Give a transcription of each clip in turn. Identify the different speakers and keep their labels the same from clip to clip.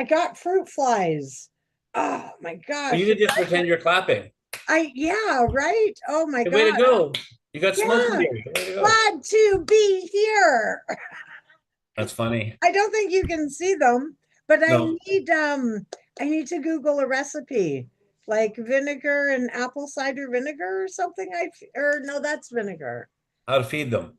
Speaker 1: I got fruit flies. Oh my
Speaker 2: Or you
Speaker 1: gosh.
Speaker 2: could just pretend you're clapping.
Speaker 1: Yeah, right. Oh my
Speaker 2: Hey, way to
Speaker 1: God.
Speaker 2: go. You got smoke in
Speaker 1: Yeah.
Speaker 2: here. Way to go.
Speaker 1: Glad to be here.
Speaker 2: That's funny.
Speaker 1: I don't think you can see them, but
Speaker 2: No,
Speaker 1: I need to Google a recipe like vinegar and apple cider vinegar or something. Or no, that's vinegar.
Speaker 2: how to feed them.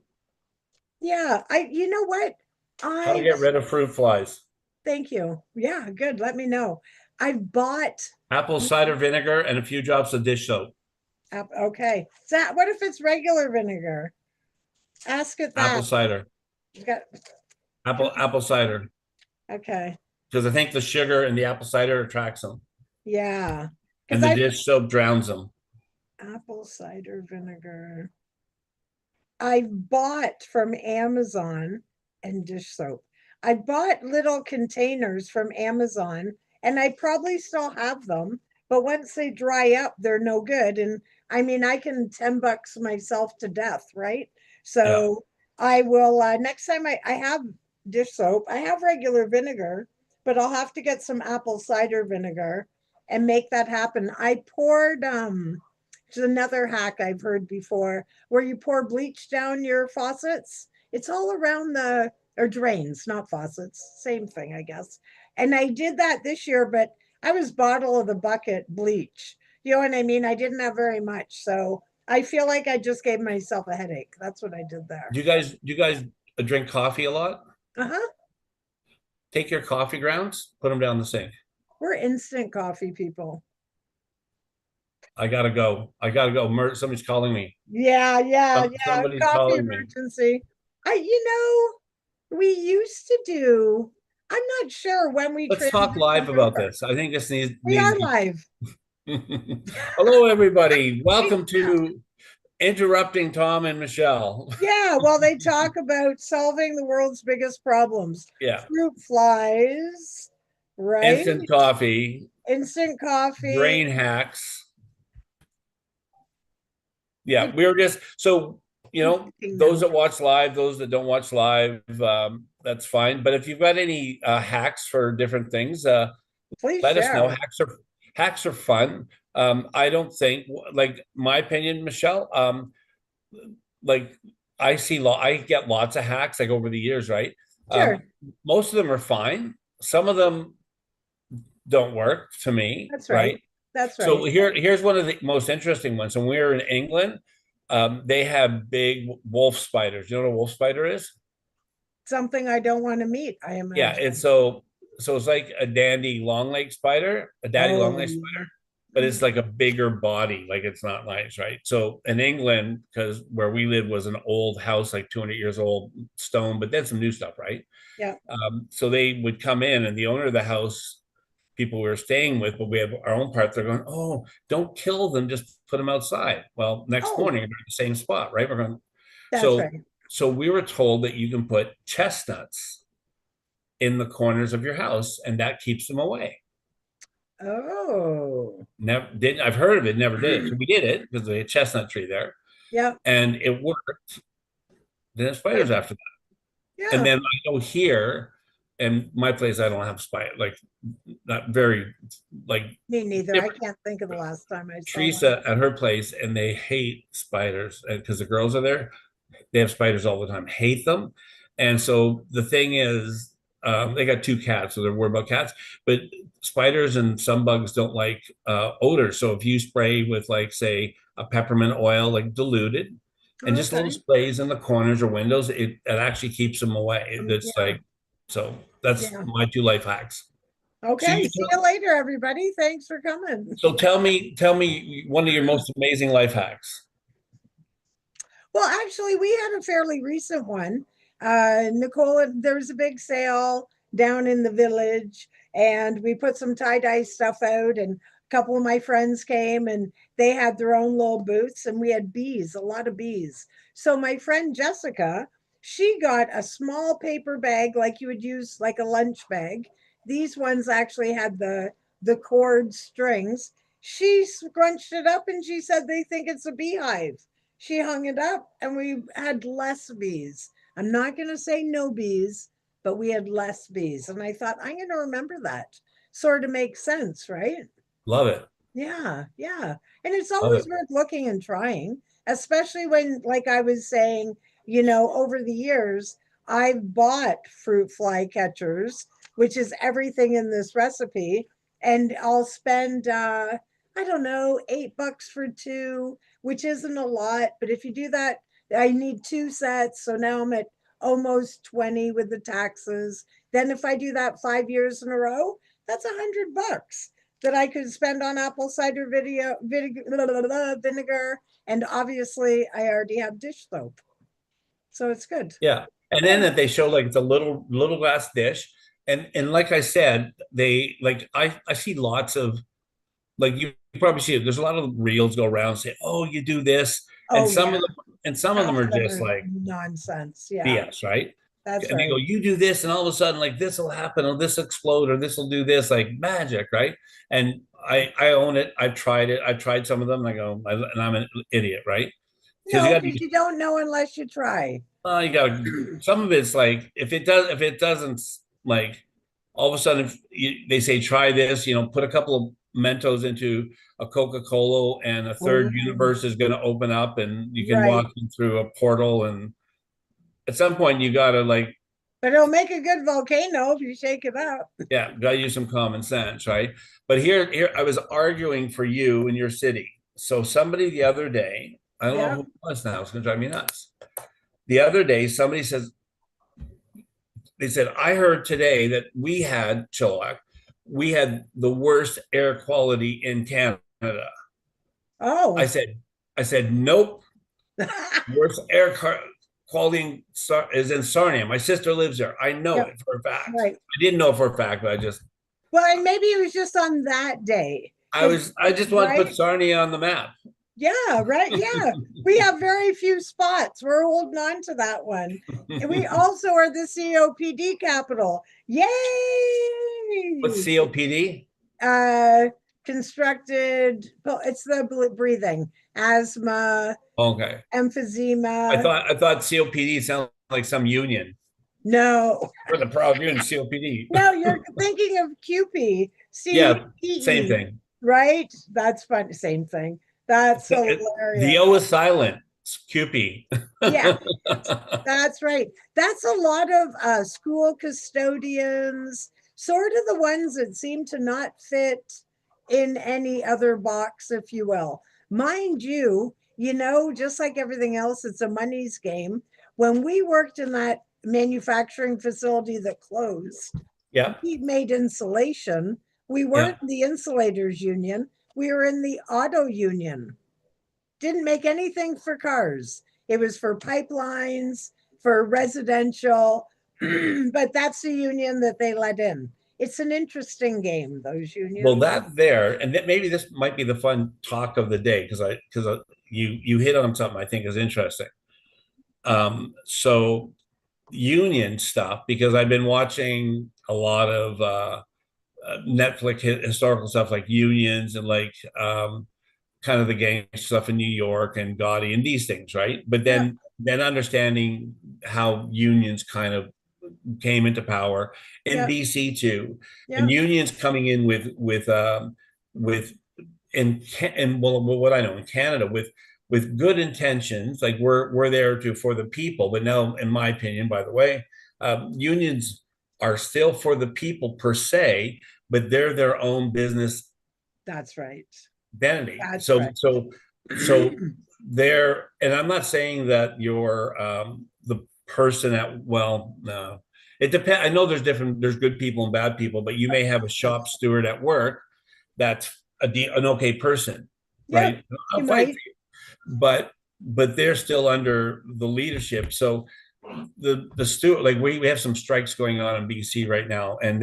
Speaker 1: Yeah, I you know what?
Speaker 2: How to
Speaker 1: I
Speaker 2: get rid of fruit flies.
Speaker 1: Thank you. Yeah, good. Let me know. I've bought
Speaker 2: Apple cider vinegar and a few drops of dish soap.
Speaker 1: okay. What if it's regular vinegar? Ask it
Speaker 2: Apple
Speaker 1: that.
Speaker 2: cider.
Speaker 1: You got
Speaker 2: Apple cider.
Speaker 1: okay.
Speaker 2: Because I think the sugar and the apple cider attracts them.
Speaker 1: Yeah. Because
Speaker 2: And the
Speaker 1: I
Speaker 2: dish soap drowns them.
Speaker 1: apple cider vinegar. I've bought from Amazon and dish soap. I bought little containers from Amazon and I probably still have them, but once they dry up, they're no good. And I mean, I can $10 myself to death, right?
Speaker 2: Yeah.
Speaker 1: So I will, next time I have dish soap, I have regular vinegar, but I'll have to get some apple cider vinegar and make that happen. I poured, it's another hack I've heard before where you pour bleach down your faucets. It's all around or drains, not faucets. Same thing, I guess. And I did that this year, but I was bottle of the bucket bleach. You know what I mean? I didn't have very much. So I feel like I just gave myself a headache. That's what I did there.
Speaker 2: Do you guys drink coffee a lot?
Speaker 1: Uh-huh.
Speaker 2: Take your coffee grounds, put them down the sink.
Speaker 1: We're instant coffee people.
Speaker 2: I gotta go. I gotta go. Somebody's calling me.
Speaker 1: Yeah, yeah, yeah.
Speaker 2: Somebody's
Speaker 1: Coffee
Speaker 2: calling me.
Speaker 1: emergency. We used to do, I'm not sure when we
Speaker 2: Let's talk
Speaker 1: transitioned
Speaker 2: live about
Speaker 1: over.
Speaker 2: this. I think this needs
Speaker 1: We
Speaker 2: needs
Speaker 1: are
Speaker 2: to
Speaker 1: live.
Speaker 2: be. Hello, everybody. Welcome to Interrupting Tom and Michelle.
Speaker 1: Yeah, well, they talk about solving the world's biggest problems.
Speaker 2: Yeah.
Speaker 1: Fruit flies, right?
Speaker 2: Instant coffee,
Speaker 1: Instant coffee.
Speaker 2: brain hacks. Yeah, we were just so
Speaker 1: I'm thinking
Speaker 2: those
Speaker 1: now.
Speaker 2: that watch live, those that don't watch live, that's fine. But if you've got any hacks for different things,
Speaker 1: Please
Speaker 2: let us know.
Speaker 1: share.
Speaker 2: Hacks are fun. I don't think, like my opinion, Michelle. Like I get lots of hacks like over the years, right?
Speaker 1: Sure.
Speaker 2: Most of them are fine. Some of them don't work to me,
Speaker 1: That's right.
Speaker 2: right?
Speaker 1: That's
Speaker 2: So
Speaker 1: right.
Speaker 2: here's one of the most interesting ones. When we were in England, they have big wolf spiders. You know what a wolf spider is?
Speaker 1: Something I don't want to meet, I
Speaker 2: Yeah,
Speaker 1: imagine.
Speaker 2: it's it's like a daddy long leg
Speaker 1: Oh,
Speaker 2: spider, but it's like a bigger body. Like it's not nice, right? So in England, because where we lived was an old house, like 200 years old, stone, but then some new stuff, right?
Speaker 1: yeah.
Speaker 2: So they would come in, and the owner of the house, people we were staying with, but we have our own part. They're going, oh, don't kill them, just put them outside. Well, next
Speaker 1: Oh,
Speaker 2: morning, they're in the same spot, right? We're going.
Speaker 1: that's
Speaker 2: So,
Speaker 1: right.
Speaker 2: so we were told that you can put chestnuts in the corners of your house, and that keeps them away.
Speaker 1: Oh,
Speaker 2: Never did. I've heard of it, never did it. So we did it because there's a chestnut tree there,
Speaker 1: yeah.
Speaker 2: and it worked. Then spiders after that, and
Speaker 1: Yeah.
Speaker 2: then I go here, and my place I don't have spider, like not very, like
Speaker 1: Me neither. I
Speaker 2: different.
Speaker 1: can't think of the last time I saw one.
Speaker 2: Teresa at her place, and they hate spiders because the girls are there. They have spiders all the time, hate them. And so the thing is, they got two cats, so they're worried about cats. But spiders and some bugs don't like odor. So if you spray with, like, say, a peppermint oil, like diluted, and just little
Speaker 1: Okay.
Speaker 2: sprays in the corners or windows, it actually keeps them away. It's
Speaker 1: Yeah.
Speaker 2: like, so that's
Speaker 1: Yeah.
Speaker 2: my two life hacks. So
Speaker 1: Okay. See you later, everybody. Thanks for coming.
Speaker 2: tell me one of your most amazing life hacks.
Speaker 1: Well, actually, we had a fairly recent one. Nicole, there was a big sale down in the village, and we put some tie-dye stuff out, and a couple of my friends came and they had their own little booths, and we had bees, a lot of bees. So my friend Jessica, she got a small paper bag like you would use like a lunch bag. These ones actually had the cord strings. She scrunched it up and she said they think it's a beehive. She hung it up and we had less bees. I'm not going to say no bees, but we had less bees. And I thought, I'm going to remember that. Sort of makes sense, right?
Speaker 2: Love it.
Speaker 1: Yeah, yeah. And it's
Speaker 2: Love
Speaker 1: always
Speaker 2: it.
Speaker 1: worth looking and trying, especially when, like I was saying, over the years, I've bought fruit fly catchers, which is everything in this recipe, and I'll spend, I don't know, $8 for two, which isn't a lot. But if you do that, I need two sets. So now I'm at almost 20 with the taxes. Then if I do that 5 years in a row, that's $100 that I could spend on apple cider vinegar. And obviously, I already have dish soap. So it's good.
Speaker 2: Yeah. And then that they show like it's a little glass dish. And like I said, they like I see lots of like you probably see it. There's a lot of reels go around say, oh, you do this. And
Speaker 1: Oh, yeah.
Speaker 2: some of them
Speaker 1: Half
Speaker 2: are
Speaker 1: of them
Speaker 2: just
Speaker 1: are
Speaker 2: like
Speaker 1: nonsense. Yeah,
Speaker 2: BS, right?
Speaker 1: that's
Speaker 2: And they go,
Speaker 1: right.
Speaker 2: you do this, and all of a sudden, like this will happen, or this will explode, or this will do this, like magic, right? And I own it. I've tried it. I've tried some of them. And I go, and I'm an idiot, right? Because
Speaker 1: No, because you don't know unless you try.
Speaker 2: you got some of it's like if it doesn't like all of a sudden if they say try this, put a couple of Mentos into a Coca-Cola, and a third
Speaker 1: Oh,
Speaker 2: universe is going to open up, and you can
Speaker 1: right.
Speaker 2: walk through a portal, and at some point you got to like
Speaker 1: But it'll make a good volcano if you shake it up.
Speaker 2: yeah, got to use some common sense, right? But here I was arguing for you in your city. So somebody the other day, I don't know
Speaker 1: Yeah.
Speaker 2: who it was now, it's going to drive me nuts. The other day, somebody says, they said, I heard today that we had Chilliwack, we had the worst air quality in Canada. I
Speaker 1: Oh.
Speaker 2: said, I said, nope, worst quality is in Sarnia. My sister lives there. I know
Speaker 1: Yep.
Speaker 2: it for a fact.
Speaker 1: Right.
Speaker 2: I didn't know for a fact, but
Speaker 1: Well, and maybe it was just on that day. Because,
Speaker 2: I just want to put
Speaker 1: right?
Speaker 2: Sarnia on the map.
Speaker 1: Yeah, right. Yeah. We have very few spots. We're holding on to that one. And we also are the COPD capital.
Speaker 2: What's
Speaker 1: Yay!
Speaker 2: COPD?
Speaker 1: Uh Constructed, well, it's the breathing, asthma,
Speaker 2: Okay.
Speaker 1: emphysema.
Speaker 2: I thought COPD sounded like some union.
Speaker 1: No,
Speaker 2: We're the proud union, COPD.
Speaker 1: no, you're thinking of QP,
Speaker 2: Yeah, same
Speaker 1: CPE,
Speaker 2: thing.
Speaker 1: right? That's fun. Same thing. That's
Speaker 2: The
Speaker 1: hilarious.
Speaker 2: O is silent. It's QP.
Speaker 1: Yeah, that's right. That's a lot of school custodians, sort of the ones that seem to not fit in any other box, if you will. Mind you, just like everything else, it's a money's game. When we worked in that manufacturing facility that closed,
Speaker 2: Yeah,
Speaker 1: we made insulation. We
Speaker 2: yeah.
Speaker 1: weren't in the insulators union, we were in the auto union. Didn't make anything for cars. It was for pipelines, for residential, but that's the union that they let in. It's an interesting game, those
Speaker 2: Well,
Speaker 1: unions.
Speaker 2: that there, and that maybe this might be the fun talk of the day because you hit on something I think is interesting. So union stuff because I've been watching a lot of Netflix historical stuff like unions and like kind of the gang stuff in New York and Gotti and these things, right? But
Speaker 1: Yeah,
Speaker 2: then understanding how unions kind of came into power in
Speaker 1: yeah,
Speaker 2: BC too, and
Speaker 1: yeah,
Speaker 2: unions coming in with in well what I know in Canada with good intentions, like we're there to for the people, but now in my opinion, by the way, unions are still for the people per se, but they're their own business
Speaker 1: that's right.
Speaker 2: identity.
Speaker 1: That's
Speaker 2: So
Speaker 1: right.
Speaker 2: so there, and I'm not saying that you're the person at well, no. It depends. I know there's good people and bad people, but you may have a shop steward at work that's an okay person,
Speaker 1: Yep,
Speaker 2: right?
Speaker 1: you
Speaker 2: I'll fight for
Speaker 1: might.
Speaker 2: you, but they're still under the leadership. So the steward, like we have some strikes going on in BC right now, and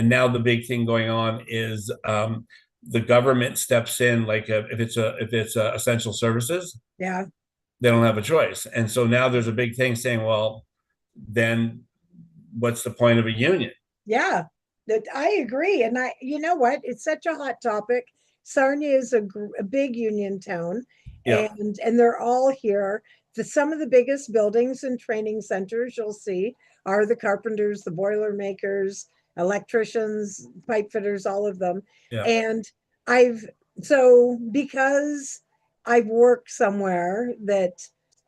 Speaker 2: now the big thing going on is the government steps in, like if it's essential services,
Speaker 1: Yeah,
Speaker 2: they don't have a choice, and so now there's a big thing saying, well, then what's the point of a union?
Speaker 1: yeah. That I agree. And you know what? It's such a hot topic. Sarnia is a big union town,
Speaker 2: Yeah,
Speaker 1: and they're all here. Some of the biggest buildings and training centers you'll see are the carpenters, the boiler makers, electricians, pipe fitters, all of them.
Speaker 2: Yeah.
Speaker 1: And I've, so because I've worked somewhere that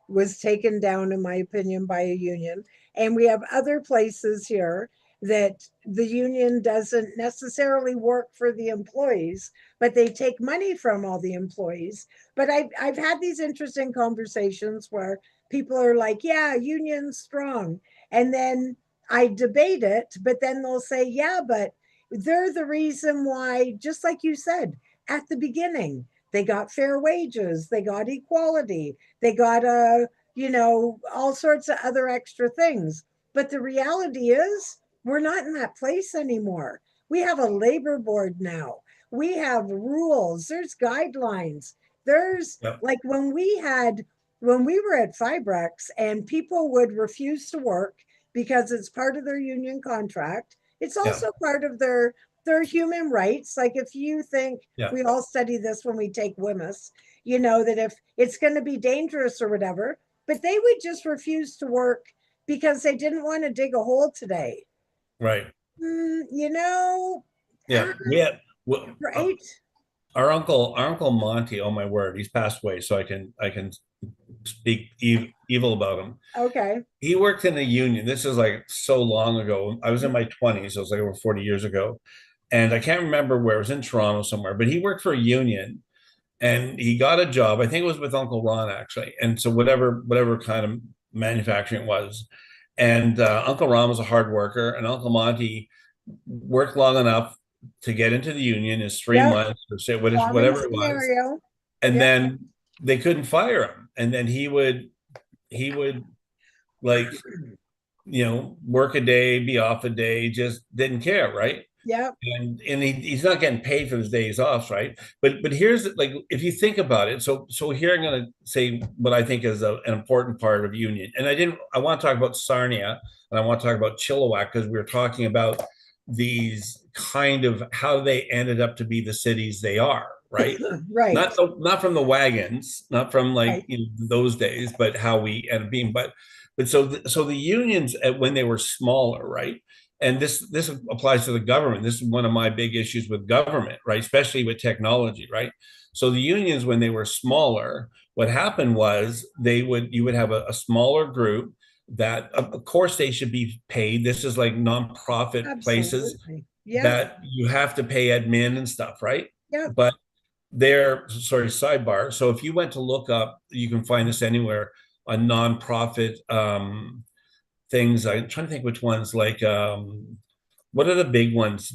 Speaker 1: was taken down, in my opinion, by a union, and we have other places here that the union doesn't necessarily work for the employees, but they take money from all the employees. But I've had these interesting conversations where people are like, yeah, union's strong. And then I debate it, but then they'll say, yeah, but they're the reason why, just like you said at the beginning, they got fair wages, they got equality, they got all sorts of other extra things. But the reality is, we're not in that place anymore. We have a labor board now. We have rules, there's guidelines. There's
Speaker 2: Yeah.
Speaker 1: like when we were at Fibrex and people would refuse to work because it's part of their union contract. It's
Speaker 2: Yeah.
Speaker 1: also part of their human rights. Like if you think,
Speaker 2: Yeah.
Speaker 1: we all study this when we take WMIS, that if it's going to be dangerous or whatever, but they would just refuse to work because they didn't want to dig a hole today.
Speaker 2: Right.
Speaker 1: Mm, you know,
Speaker 2: Yeah.
Speaker 1: ah,
Speaker 2: Yeah. Well,
Speaker 1: right?
Speaker 2: our uncle Monty, oh my word, he's passed away, so I can speak evil about him.
Speaker 1: Okay.
Speaker 2: He worked in a union. This is like so long ago. I was in my 20s, so it was like over 40 years ago. And I can't remember where. It was in Toronto somewhere, but he worked for a union and he got a job. I think it was with Uncle Ron actually. And so whatever kind of manufacturing it was. And Uncle Ron was a hard worker, and Uncle Monty worked long enough to get into the union is three
Speaker 1: Yep.
Speaker 2: months or say
Speaker 1: Common
Speaker 2: whatever it was,
Speaker 1: scenario.
Speaker 2: and
Speaker 1: Yep.
Speaker 2: then they couldn't fire him, and then he would like work a day, be off a day, just didn't care, right?
Speaker 1: Yep.
Speaker 2: And he's not getting paid for his days off, right? But here's like if you think about it, so here I'm going to say what I think is an important part of union, and I want to talk about Sarnia and I want to talk about Chilliwack because we were talking about these kind of how they ended up to be the cities they are, right?
Speaker 1: Right.
Speaker 2: Not from the wagons, not from like
Speaker 1: Right.
Speaker 2: those days, but how we ended up being. But so the unions when they were smaller, right? And this applies to the government. This is one of my big issues with government, right? Especially with technology, right? So the unions, when they were smaller, what happened was you would have a smaller group that, of course, they should be paid. This is like nonprofit places
Speaker 1: Absolutely. Yep.
Speaker 2: that you have to pay admin and stuff, right?
Speaker 1: Yep.
Speaker 2: But sorry, sidebar. So if you went to look up, you can find this anywhere, a nonprofit things. I'm trying to think which ones, like what are the big ones?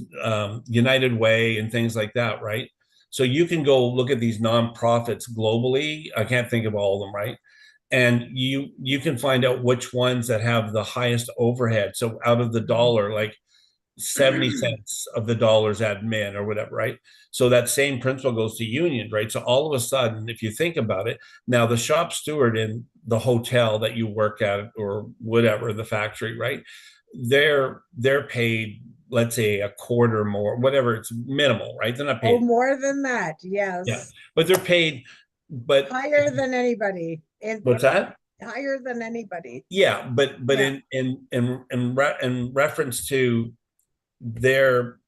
Speaker 2: United Way and things like that, right? So you can go look at these nonprofits globally. I can't think of all of them, right? And you can find out which ones that have the highest overhead. So out of the dollar, like 70 cents of the dollars admin or whatever, right? So that same principle goes to unions, right? So all of a sudden, if you think about it, now the shop steward in the hotel that you work at or whatever, the factory, right? They're paid, let's say a quarter more, whatever, it's minimal, right? They're not
Speaker 1: Oh,
Speaker 2: paid,
Speaker 1: more than that.
Speaker 2: yeah,
Speaker 1: Yes.
Speaker 2: but they're paid, but
Speaker 1: Higher than anybody. And
Speaker 2: what's that?
Speaker 1: higher than anybody.
Speaker 2: Yeah, but
Speaker 1: Yeah.
Speaker 2: in reference to they're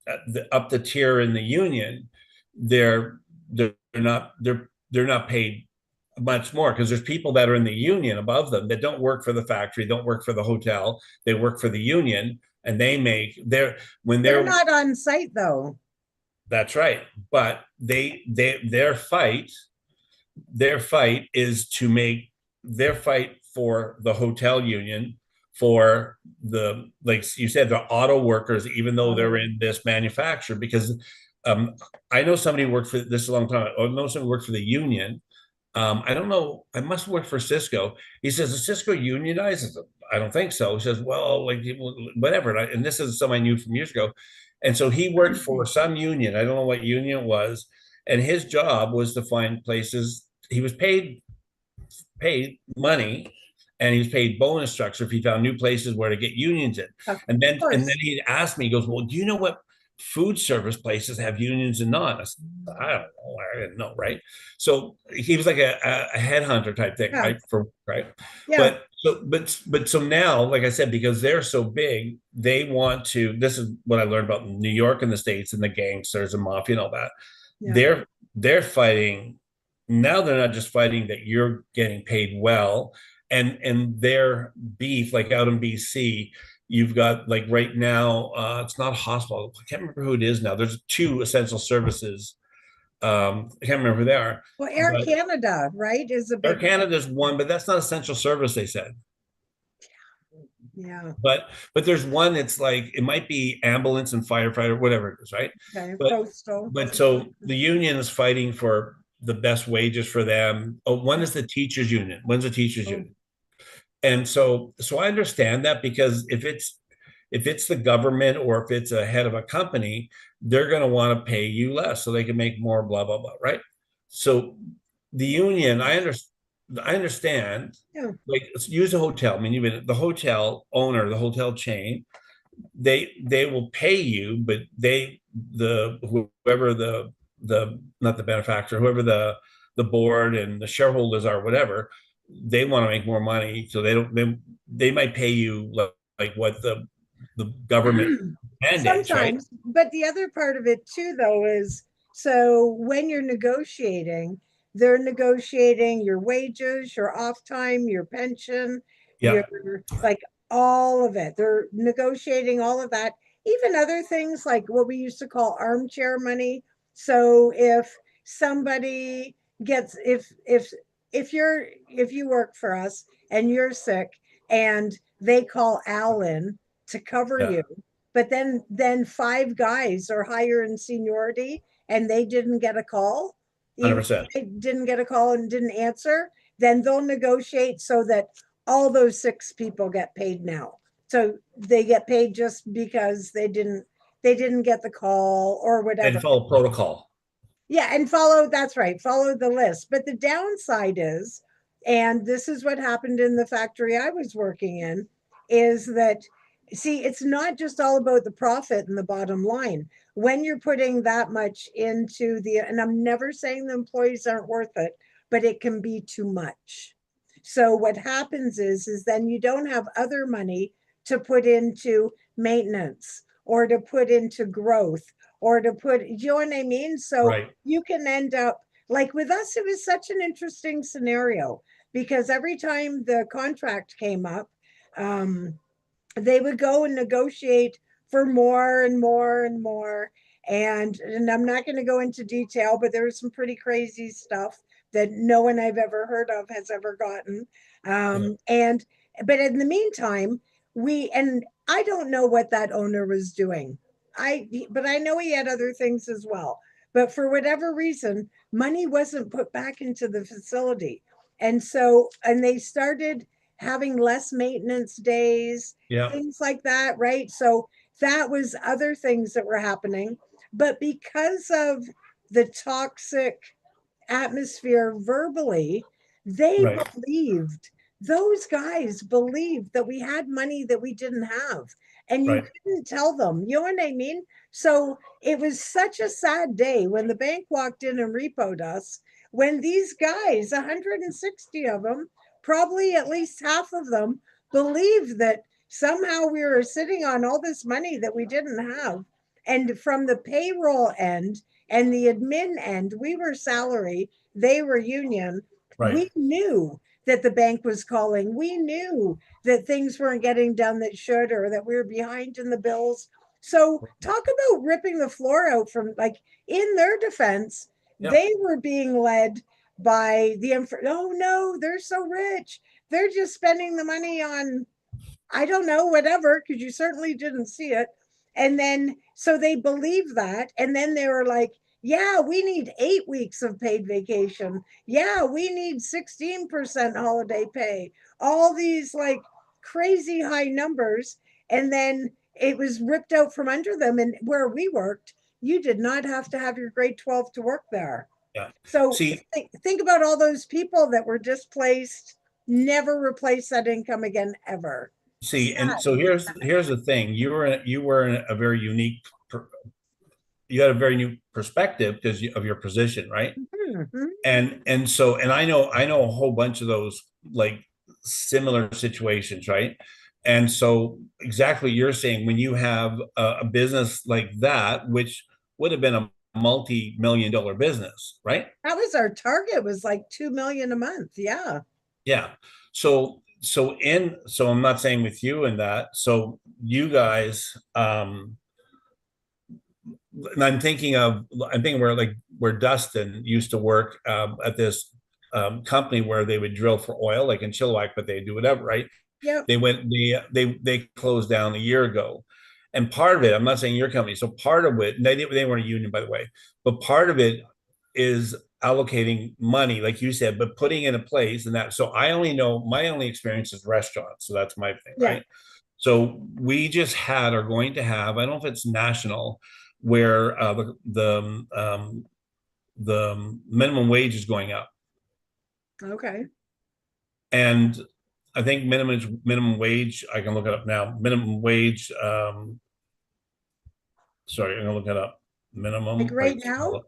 Speaker 2: up the tier in the union, they're they're not paid much more because there's people that are in the union above them that don't work for the factory, don't work for the hotel, they work for the union, and they make their when
Speaker 1: They're
Speaker 2: they're
Speaker 1: not on site though.
Speaker 2: that's right. But their fight is to make their fight for the hotel union, for the, like you said, the auto workers, even though they're in this manufacturer, because I know somebody worked for this a long time. I know somebody worked for the union. I don't know. I must work for Cisco. He says, is Cisco unionized? I don't think so. He says, well, like whatever. And this is something I knew from years ago. And so he worked for some union. I don't know what union it was. And his job was to find places. He was paid money, and he was paid bonus structure if he found new places where to get unions in.
Speaker 1: Of
Speaker 2: And then
Speaker 1: course.
Speaker 2: he asked me, he goes, well, do you know what food service places have unions and not? I said, I don't know. I didn't know, right? So he was like a headhunter type thing,
Speaker 1: Yeah.
Speaker 2: right? Right.
Speaker 1: Yeah.
Speaker 2: But but so now, like I said, because they're so big, they want to. This is what I learned about New York and the States and the gangsters and mafia and all that.
Speaker 1: Yeah.
Speaker 2: They're fighting now. They're not just fighting that you're getting paid well, and their beef, like out in BC, you've got like right now, it's not a hospital. I can't remember who it is now. There's two essential services. I can't remember who they are,
Speaker 1: Well, Air
Speaker 2: but
Speaker 1: Canada, right, is a
Speaker 2: Air
Speaker 1: big one.
Speaker 2: Canada's one, but that's not essential service. They said.
Speaker 1: Yeah.
Speaker 2: But there's one that's like it might be ambulance and firefighter, whatever it is, right?
Speaker 1: Okay.
Speaker 2: But
Speaker 1: Postal.
Speaker 2: but so the union is fighting for the best wages for them. Oh, one is the teachers union. One's the teachers
Speaker 1: Oh,
Speaker 2: union. And so I understand that because if it's the government or if it's a head of a company, they're going to want to pay you less so they can make more, blah, blah, blah, right? So the union, I understand,
Speaker 1: yeah.
Speaker 2: like let's use a hotel. I mean, even the hotel owner, the hotel chain, they will pay you, but the whoever the not the benefactor, whoever the board and the shareholders are, whatever, they want to make more money, so they might pay you like what the government mandates, right?
Speaker 1: Sometimes, but the other part of it too, though, is so when you're negotiating, they're negotiating your wages, your off time, your pension, your
Speaker 2: Yeah,
Speaker 1: like all of it. They're negotiating all of that, even other things like what we used to call armchair money. So if somebody gets if you work for us and you're sick and they call Alan to cover
Speaker 2: yeah,
Speaker 1: you, but then five guys are higher in seniority and they didn't get a call, even if
Speaker 2: 100%.
Speaker 1: they didn't get a call and didn't answer, then they'll negotiate so that all those six people get paid now. So they get paid just because they didn't get the call or
Speaker 2: And
Speaker 1: whatever.
Speaker 2: follow protocol.
Speaker 1: Yeah, and follow, that's right, follow the list. But the downside is, and this is what happened in the factory I was working in, is that, see, it's not just all about the profit and the bottom line. When you're putting that much into the, and I'm never saying the employees aren't worth it, but it can be too much. So what happens is then you don't have other money to put into maintenance or to put into growth or to put, you know what I mean? So
Speaker 2: Right,
Speaker 1: you can end up like with us, it was such an interesting scenario because every time the contract came up, um, they would go and negotiate for more and more and more. And I'm not going to go into detail, but there was some pretty crazy stuff that no one I've ever heard of has ever gotten.
Speaker 2: yeah,
Speaker 1: And but in the meantime, we and I don't know what that owner was doing. But I know he had other things as well. But for whatever reason, money wasn't put back into the facility. And they started having less maintenance days,
Speaker 2: yeah,
Speaker 1: things like that, right? So that was other things that were happening. But because of the toxic atmosphere verbally, they
Speaker 2: right,
Speaker 1: believed, those guys believed that we had money that we didn't have. And you
Speaker 2: right,
Speaker 1: couldn't tell them, you know what I mean? So it was such a sad day when the bank walked in and repoed us, when these guys, 160 of them, probably at least half of them, believed that somehow we were sitting on all this money that we didn't have. And from the payroll end, and the admin end, we were salary, they were union.
Speaker 2: right,
Speaker 1: We knew that the bank was calling. We knew that things weren't getting done that should, or that we were behind in the bills. So talk about ripping the floor out from, like, in their defense,
Speaker 2: yeah,
Speaker 1: they were being led by the oh no, they're so rich. They're just spending the money on, I don't know, whatever, because you certainly didn't see it. And then, so they believe that. And then they were like, yeah, we need 8 weeks of paid vacation. Yeah, we need 16% holiday pay. All these like crazy high numbers. And then it was ripped out from under them. And where we worked, you did not have to have your grade 12 to work there.
Speaker 2: yeah.
Speaker 1: So
Speaker 2: See,
Speaker 1: think about all those people that were displaced, never replace that income again, ever.
Speaker 2: and
Speaker 1: Sad.
Speaker 2: so here's the thing. You were in a very unique. You had a very new perspective because of your position, right?
Speaker 1: Mhm.
Speaker 2: And I know a whole bunch of those like similar situations, right? And so exactly you're saying when you have a business like that, which would have been a multi-million dollar business, right?
Speaker 1: That was our target, was like 2 million a month. Yeah.
Speaker 2: Yeah. So I'm not saying with you and that. So you guys, and I'm thinking where Dustin used to work at this company where they would drill for oil, like in Chilliwack, but they do whatever, right?
Speaker 1: Yep.
Speaker 2: They closed down a year ago, and part of it, I'm not saying your company. So part of it, they weren't a union, by the way, but part of it is allocating money, like you said, but putting in a place and that. So I only know my only experience is restaurants, so that's my thing,
Speaker 1: Yeah.
Speaker 2: right? So we just had, are going to have, I don't know if it's national, where the minimum wage is going up,
Speaker 1: Okay.
Speaker 2: and I think minimum wage. I can look it up now. Minimum wage. Sorry, I'm gonna look it up.
Speaker 1: Like
Speaker 2: Minimum.
Speaker 1: right
Speaker 2: Like,
Speaker 1: now, is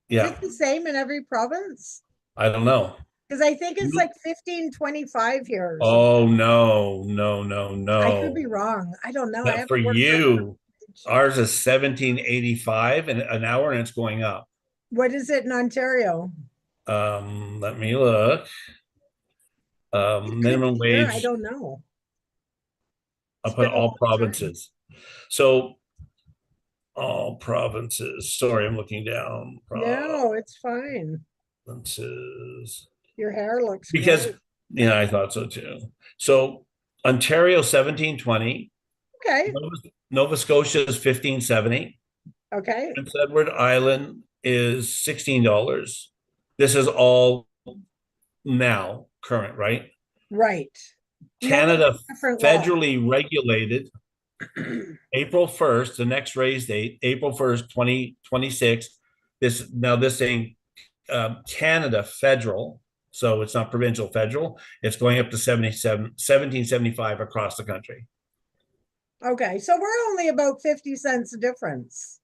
Speaker 2: yeah,
Speaker 1: it the same in every province?
Speaker 2: I don't know.
Speaker 1: Because I think it's like 15.25 here or something.
Speaker 2: Oh no, no, no,
Speaker 1: I could be
Speaker 2: no.
Speaker 1: wrong. I don't know. I
Speaker 2: That for
Speaker 1: haven't worked for a
Speaker 2: you,
Speaker 1: company.
Speaker 2: ours is 17.85 an hour, and it's going up.
Speaker 1: What is it in Ontario?
Speaker 2: Let me look.
Speaker 1: It could
Speaker 2: Minimum
Speaker 1: be here. I
Speaker 2: wage.
Speaker 1: don't know.
Speaker 2: I'll
Speaker 1: It's
Speaker 2: put
Speaker 1: been a
Speaker 2: all
Speaker 1: long time.
Speaker 2: provinces. So all provinces. Sorry, I'm looking down.
Speaker 1: No, it's fine.
Speaker 2: Provinces.
Speaker 1: Your hair looks
Speaker 2: Because
Speaker 1: great.
Speaker 2: yeah, I thought so too. So Ontario 17.20,
Speaker 1: Okay.
Speaker 2: Nova Scotia is 15.70,
Speaker 1: Okay.
Speaker 2: Prince Edward Island is $16. This is all now current, right?
Speaker 1: Right. No, it's
Speaker 2: Canada
Speaker 1: a different law.
Speaker 2: federally regulated April 1st, the next raise date, April 1st, 2026. This saying Canada federal, so it's not provincial, federal. It's going up to 1775 across the country.
Speaker 1: Okay. So we're only about 50 cents a difference,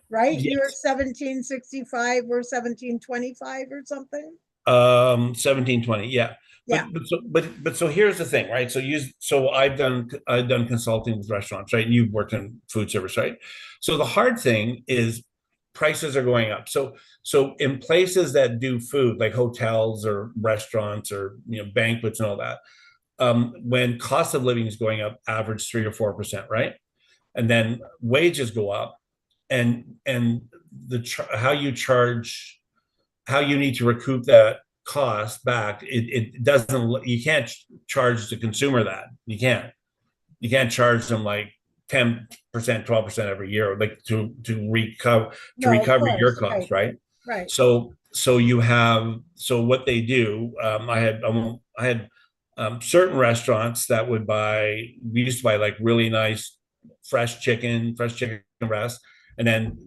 Speaker 1: right? You're
Speaker 2: Yes.
Speaker 1: 1765, we're 1725 or something.
Speaker 2: 1720, yeah.
Speaker 1: Yeah.
Speaker 2: But so here's the thing, right? So I've done consulting with restaurants, right? And you've worked in food service, right? So the hard thing is prices are going up. So in places that do food, like hotels or restaurants or banquets and all that, when cost of living is going up, average 3 or 4%, right? And then wages go up, and how you charge, how you need to recoup that cost back, it doesn't, you can't charge the consumer that. You can't charge them like 10%, 12% every year, like to recover,
Speaker 1: No, of
Speaker 2: your
Speaker 1: course.
Speaker 2: cost,
Speaker 1: Right.
Speaker 2: right?
Speaker 1: Right.
Speaker 2: So what they do, I had certain restaurants that we used to buy like really nice fresh chicken breast, and then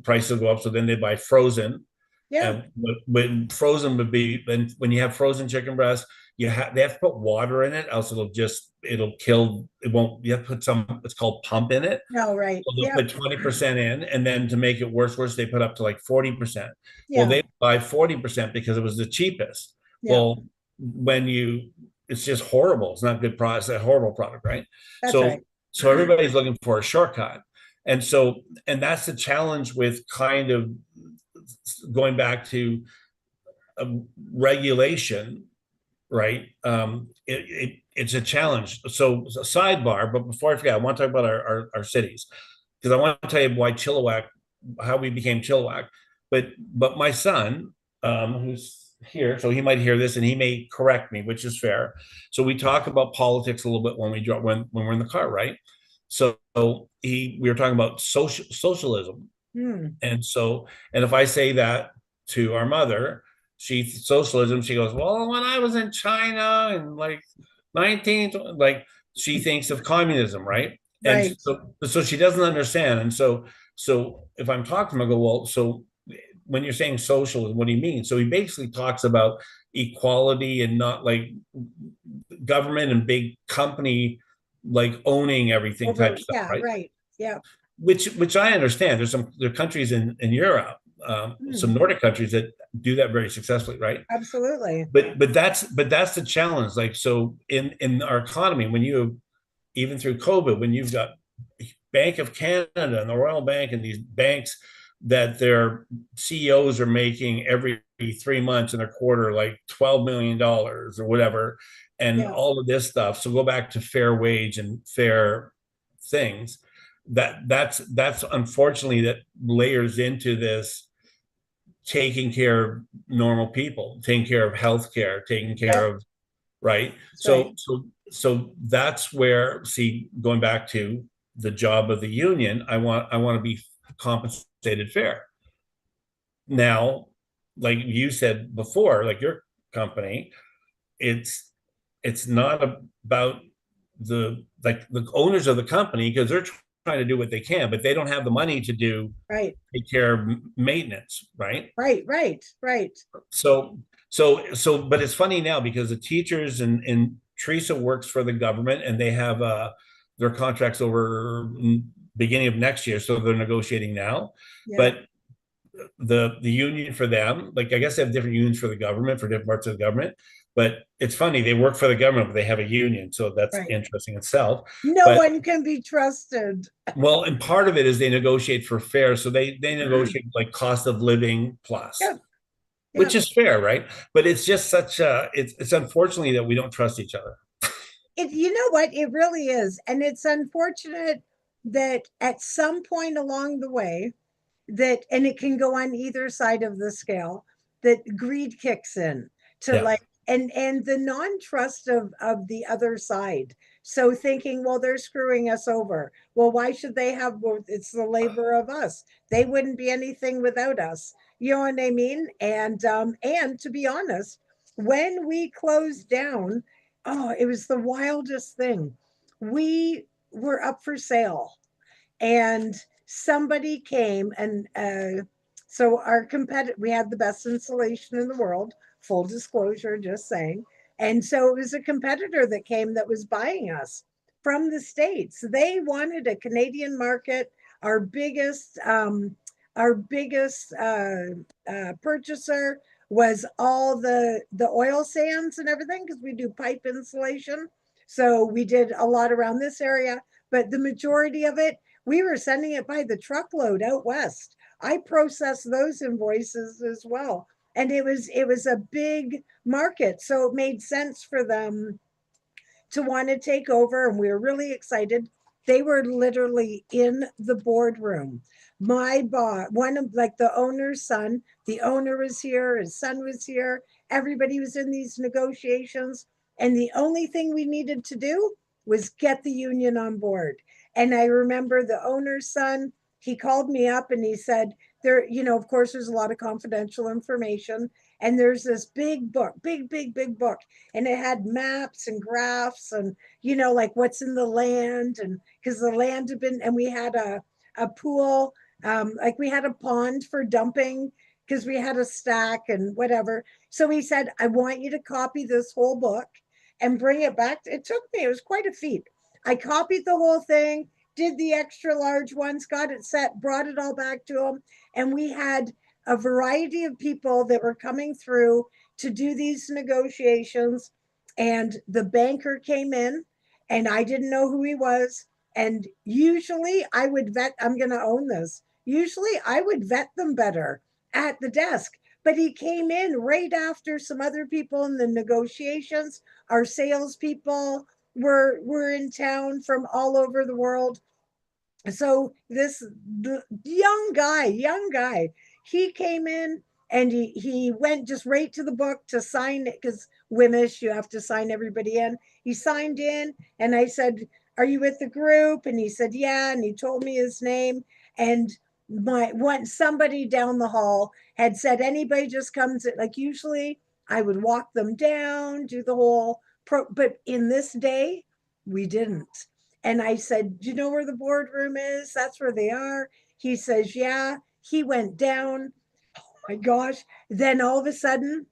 Speaker 2: prices go up, so then they buy frozen.
Speaker 1: Yeah.
Speaker 2: And when frozen would be, when you have frozen chicken breast, they have to put water in it, else it'll kill. It won't. You have to put some. It's called pump in it.
Speaker 1: No, right.
Speaker 2: So they'll
Speaker 1: Yeah.
Speaker 2: put 20% in, and then to make it worse, they put up to like 40%. Well,
Speaker 1: Yeah.
Speaker 2: they buy 40% because it was the cheapest.
Speaker 1: Yeah.
Speaker 2: Well, it's just horrible. It's not a good product. It's a horrible product, right?
Speaker 1: That's
Speaker 2: So
Speaker 1: right.
Speaker 2: so everybody's looking for a shortcut, and that's the challenge with kind of going back to regulation, right? It's a challenge. So a sidebar, but before I forget, I want to talk about our cities, because I want to tell you why Chilliwack, how we became Chilliwack. But my son, who's here, so he might hear this and he may correct me, which is fair. So we talk about politics a little bit when we're in the car, right? So we were talking about socialism,
Speaker 1: Hmm.
Speaker 2: and if I say that to our mother, socialism, she goes, well, when I was in China and like 19, like she thinks of communism, right? And
Speaker 1: Right.
Speaker 2: so she doesn't understand. And so if I'm talking to him, I go, well, so when you're saying socialism, what do you mean? So he basically talks about equality and not like government and big company like owning everything type
Speaker 1: Over.
Speaker 2: stuff,
Speaker 1: Yeah.
Speaker 2: right?
Speaker 1: Right. Yeah.
Speaker 2: Which I understand. There are countries in Europe some
Speaker 1: Hmm.
Speaker 2: Nordic countries that do that very successfully, right?
Speaker 1: Absolutely.
Speaker 2: But that's the challenge. Like, so in our economy, when you, even through COVID, when you've got Bank of Canada and the Royal Bank and these banks that their CEOs are making every 3 months in a quarter, like $12 million or whatever, and
Speaker 1: Yeah.
Speaker 2: all of this stuff. So go back to fair wage and fair things. That's unfortunately that layers into this taking care of normal people, taking care of healthcare, taking care
Speaker 1: Yep.
Speaker 2: of, right?
Speaker 1: That's right.
Speaker 2: So that's where, see, going back to the job of the union, I want to be compensated fair. Now, like you said before, like your company, it's it's not about the owners of the company, because they're trying to do what they can, but they don't have the money to do
Speaker 1: Right.
Speaker 2: take care of maintenance, right?
Speaker 1: Right. Right. Right.
Speaker 2: So but it's funny now because the teachers and Teresa works for the government, and they have their contracts over beginning of next year, so they're negotiating now.
Speaker 1: Yeah.
Speaker 2: But the union for them, like, I guess they have different unions for the government, for different parts of the government. But it's funny, they work for the government, but they have a union, so that's
Speaker 1: Right.
Speaker 2: interesting itself.
Speaker 1: No
Speaker 2: But
Speaker 1: one can be trusted.
Speaker 2: well, and part of it is they negotiate for fair, so they negotiate like cost of living plus,
Speaker 1: Yeah. Yeah.
Speaker 2: which is fair, right? But it's just such a it's unfortunately that we don't trust each other.
Speaker 1: You know what? It really is. And it's unfortunate that at some point along the way, that, and it can go on either side of the scale, that greed kicks in to
Speaker 2: Yeah.
Speaker 1: like, and the non-trust of the other side. So thinking, well, they're screwing us over. Well, why should they have, well, it's the labor of us. They wouldn't be anything without us. You know what I mean? And to be honest, when we closed down, oh, it was the wildest thing. We were up for sale, and somebody came and so our competitor, we had the best insulation in the world, full disclosure, just saying. And so it was a competitor that came that was buying us from the States. They wanted a Canadian market. Our biggest purchaser was all the oil sands and everything, because we do pipe insulation. So we did a lot around this area, but the majority of it, we were sending it by the truckload out west. I processed those invoices as well. And it was a big market. So it made sense for them to want to take over, and we were really excited. They were literally in the boardroom. My boss, one of like the owner's son, the owner was here, his son was here, everybody was in these negotiations. And the only thing we needed to do was get the union on board. And I remember the owner's son, he called me up and he said, there, of course, there's a lot of confidential information. And there's this big book, big book, and it had maps and graphs and like what's in the land. And because the land had been, and we had a pool, like we had a pond for dumping because we had a stack and whatever. So he said, I want you to copy this whole book and bring it back. It took me, it was quite a feat. I copied the whole thing, did the extra large ones, got it set, brought it all back to him. And we had a variety of people that were coming through to do these negotiations. And the banker came in, and I didn't know who he was. And usually I would vet, I'm going to own this. Usually I would vet them better at the desk. But he came in right after some other people in the negotiations. Our salespeople were in town from all over the world. So this young guy, he came in, and he went just right to the book to sign it, because Wimish, you have to sign everybody in. He signed in, and I said, are you with the group? And he said, yeah. And he told me his name. And somebody down the hall had said, anybody just comes in, like usually I would walk them down, do the whole but in this day we didn't. And I said, do you know where the boardroom is? That's where they are. He says, yeah. He went down. My gosh. Then all of a sudden,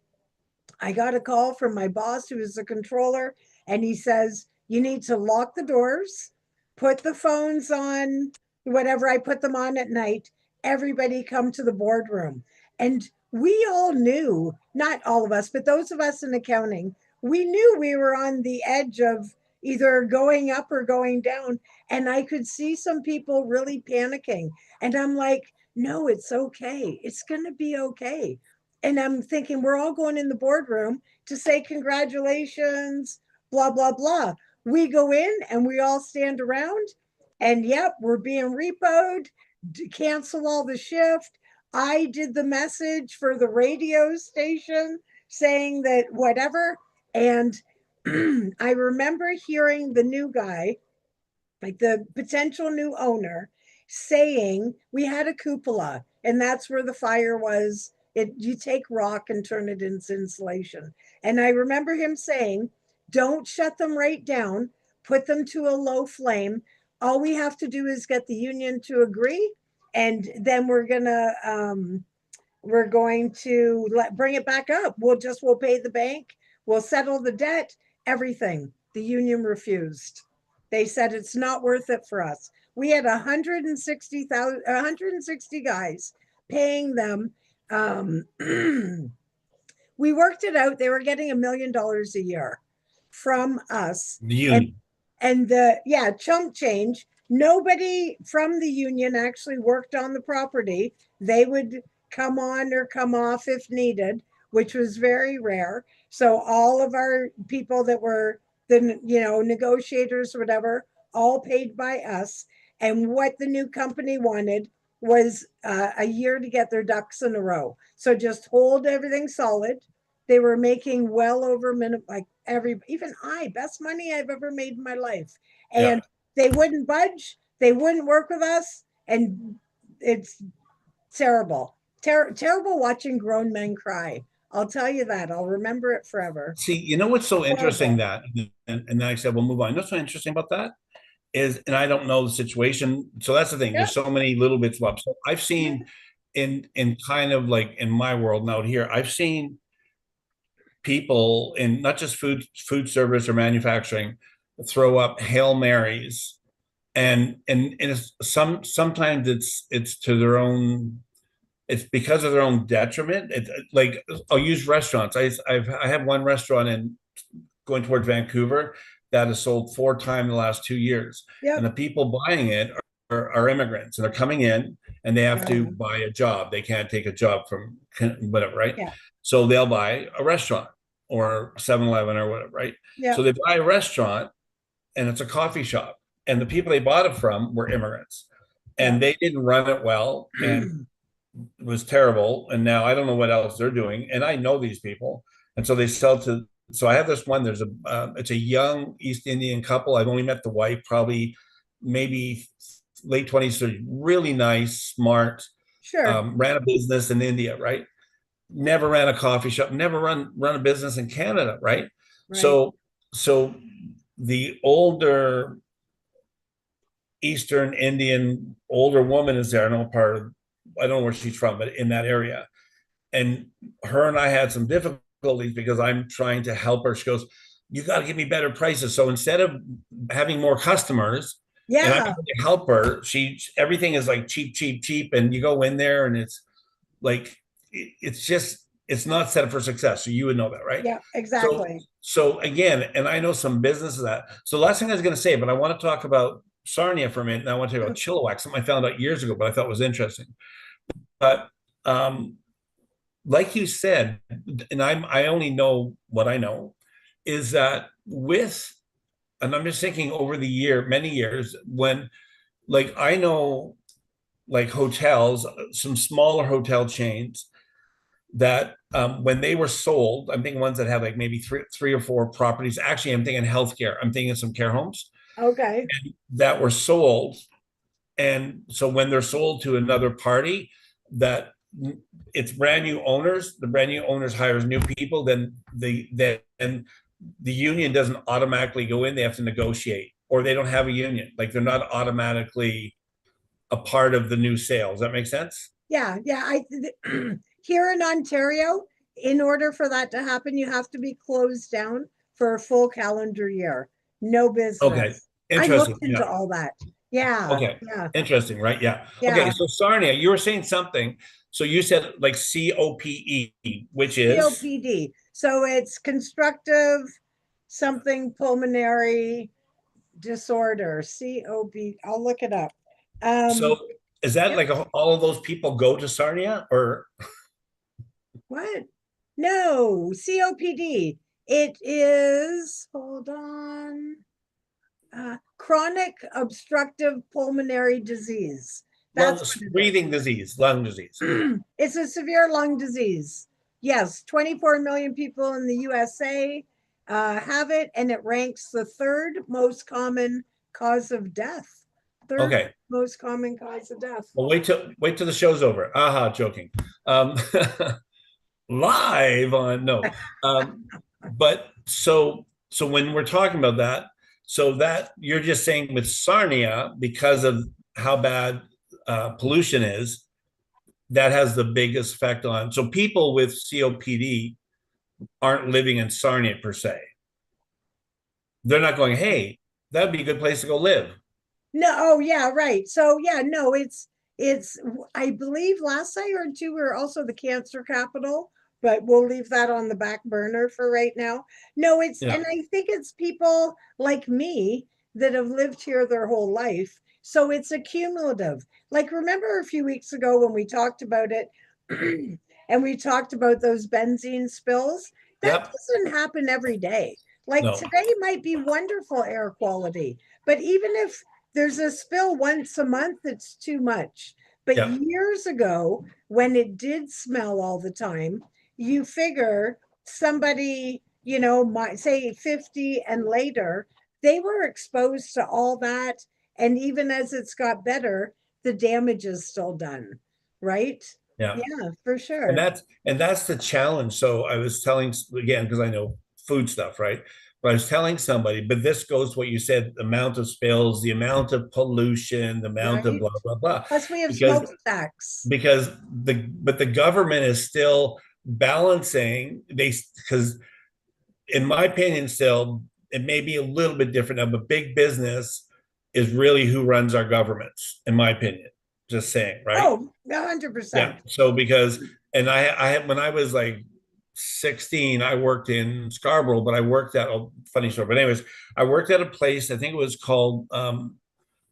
Speaker 1: I got a call from my boss, who is the controller, and he says, you need to lock the doors, put the phones on, whatever I put them on at night, everybody come to the boardroom. And we all knew, not all of us, but those of us in accounting, we knew we were on the edge of either going up or going down. And I could see some people really panicking. And I'm like, no, it's okay. It's going to be okay. And I'm thinking, we're all going in the boardroom to say congratulations, blah, blah, blah. We go in and we all stand around, and yep, we're being repoed, cancel all the shift. I did the message for the radio station saying that whatever. And I remember hearing the new guy, like the potential new owner, saying we had a cupola and that's where the fire was. It, you take rock and turn it into insulation. And I remember him saying, don't shut them right down, put them to a low flame. All we have to do is get the union to agree, and then we're going to bring it back up. We'll pay the bank, we'll settle the debt, everything. The union refused. They said it's not worth it for us. We had 160 guys paying them. We worked it out. They were getting $1 million a year from us.
Speaker 2: The
Speaker 1: And
Speaker 2: union.
Speaker 1: yeah, chump change. Nobody from the union actually worked on the property. They would come on or come off if needed, which was very rare. So all of our people that were the negotiators or whatever, all paid by us. And what the new company wanted was a year to get their ducks in a row. So just hold everything solid. They were making well over minimum, like even best money I've ever made in my life.
Speaker 2: Yeah.
Speaker 1: And they wouldn't budge. They wouldn't work with us. And it's terrible. Terrible watching grown men cry. I'll tell you that. I'll remember it forever.
Speaker 2: See, you know what's so interesting
Speaker 1: Horrible.
Speaker 2: that, and then I said, we'll move on. You know what's so interesting about that is, and I don't know the situation. So that's the thing. There's
Speaker 1: Yep.
Speaker 2: so many little bits of up. So I've
Speaker 1: Yeah.
Speaker 2: seen in kind of like in my world out here, I've seen people in not just food service or manufacturing throw up Hail Marys, and sometimes it's to their own, it's because of their own detriment. Like I'll use restaurants. I have one restaurant in going towards Vancouver that has sold 4 times in the last 2 years, and
Speaker 1: Yep.
Speaker 2: the people buying it are immigrants, and they're coming in and they have to
Speaker 1: Uh,
Speaker 2: buy a job. They can't take a job from whatever, right?
Speaker 1: yeah.
Speaker 2: So they'll buy a restaurant or 7-Eleven or whatever, right? So
Speaker 1: Yep.
Speaker 2: they buy a restaurant and it's a coffee shop, and the people they bought it from were immigrants, and
Speaker 1: Yep.
Speaker 2: they didn't run it well, and it was terrible. And now I don't know what else they're doing, and I know these people, and so they sell to. So I have this one. There's it's a young East Indian couple. I've only met the wife, probably maybe late 20s, so really nice, smart.
Speaker 1: Sure.
Speaker 2: Ran a business in India, right? Never ran a coffee shop. Never run a business in Canada, right?
Speaker 1: Right.
Speaker 2: So the older Eastern Indian older woman is there. I know part of, I don't know where she's from, but in that area. And her and I had some difficulties because I'm trying to help her. She goes, you got to give me better prices. So instead of having more customers, and I'm
Speaker 1: Yeah.
Speaker 2: trying to help her, everything is like cheap, cheap, cheap. And you go in there and it's like, it's just, it's not set up for success. So you would know that, right?
Speaker 1: Yeah.
Speaker 2: So,
Speaker 1: Exactly.
Speaker 2: so again, and I know some businesses that. So last thing I was going to say, but I want to talk about Sarnia for a minute, and I want to talk about Chilliwack, something I found out years ago, but I thought was interesting. But like you said, and I only know what I know, is that with, and I'm just thinking over the many years, when like I know like hotels, some smaller hotel chains that when they were sold, I'm thinking ones that have like maybe three or four properties. Actually, I'm thinking healthcare. I'm thinking some care homes
Speaker 1: Okay.
Speaker 2: that were sold. And so when they're sold to another party, that it's brand new owners, the brand new owners hires new people, then the union doesn't automatically go in. They have to negotiate, or they don't have a union. Like they're not automatically a part of the new sale. Does that make sense?
Speaker 1: Yeah. Yeah. Here in Ontario, in order for that to happen, you have to be closed down for a full calendar year. No
Speaker 2: Okay.
Speaker 1: business. I
Speaker 2: Interesting.
Speaker 1: looked into
Speaker 2: Yeah.
Speaker 1: all that. Yeah,
Speaker 2: Okay.
Speaker 1: yeah,
Speaker 2: Interesting, right? Yeah. Okay.
Speaker 1: yeah.
Speaker 2: So Sarnia, you were saying something. So you said like COPE, which is
Speaker 1: COPD. So it's constructive something pulmonary disorder. COPD. I'll look it up. Um,
Speaker 2: so is that
Speaker 1: yep.
Speaker 2: like all of those people go to Sarnia or
Speaker 1: What? No, COPD. It is, hold on, chronic obstructive pulmonary disease. That's
Speaker 2: lungs,
Speaker 1: what it
Speaker 2: breathing disease, lung disease?
Speaker 1: is. It's a severe lung disease. Yes, 24 million people in the USA have it, and it ranks the third most common cause of death. Third
Speaker 2: Okay.
Speaker 1: most common cause of death.
Speaker 2: Well, wait till the show's over. Aha, joking. Um, live on no. But so when we're talking about that, so that you're just saying with Sarnia, because of how bad pollution is, that has the biggest effect on. So people with COPD aren't living in Sarnia per se. They're not going, hey, that'd be a good place to go live.
Speaker 1: No, oh yeah, right. So yeah, no, it's I believe last I heard too, we're also the cancer capital, but we'll leave that on the back burner for right now. No, it's
Speaker 2: Yeah.
Speaker 1: and I think it's people like me that have lived here their whole life. So it's accumulative. Like remember a few weeks ago when we talked about it and we talked about those benzene spills? That
Speaker 2: Yep.
Speaker 1: doesn't happen every day. Like
Speaker 2: No.
Speaker 1: today might be wonderful air quality, but even if there's a spill once a month, it's too much. But
Speaker 2: Yep.
Speaker 1: years ago, when it did smell all the time, you figure somebody, might say 50 and later, they were exposed to all that. And even as it's got better, the damage is still done. Right?
Speaker 2: Yeah.
Speaker 1: Yeah, for
Speaker 2: and
Speaker 1: sure.
Speaker 2: that's and that's the challenge. So I was telling again because I know food stuff, right? But I was telling somebody, but this goes to what you said: the amount of spills, the amount of pollution, the amount of
Speaker 1: Right.
Speaker 2: blah blah blah.
Speaker 1: Plus, we have
Speaker 2: Because
Speaker 1: smokestacks.
Speaker 2: the government is still balancing because in my opinion, still it may be a little bit different now, but big business is really who runs our governments, in my opinion. Just saying, right?
Speaker 1: Oh,
Speaker 2: Yeah.
Speaker 1: 100%.
Speaker 2: So because and I when I was like 16, I worked in Scarborough, but I worked at a funny story. But anyways, I worked at a place, I think it was called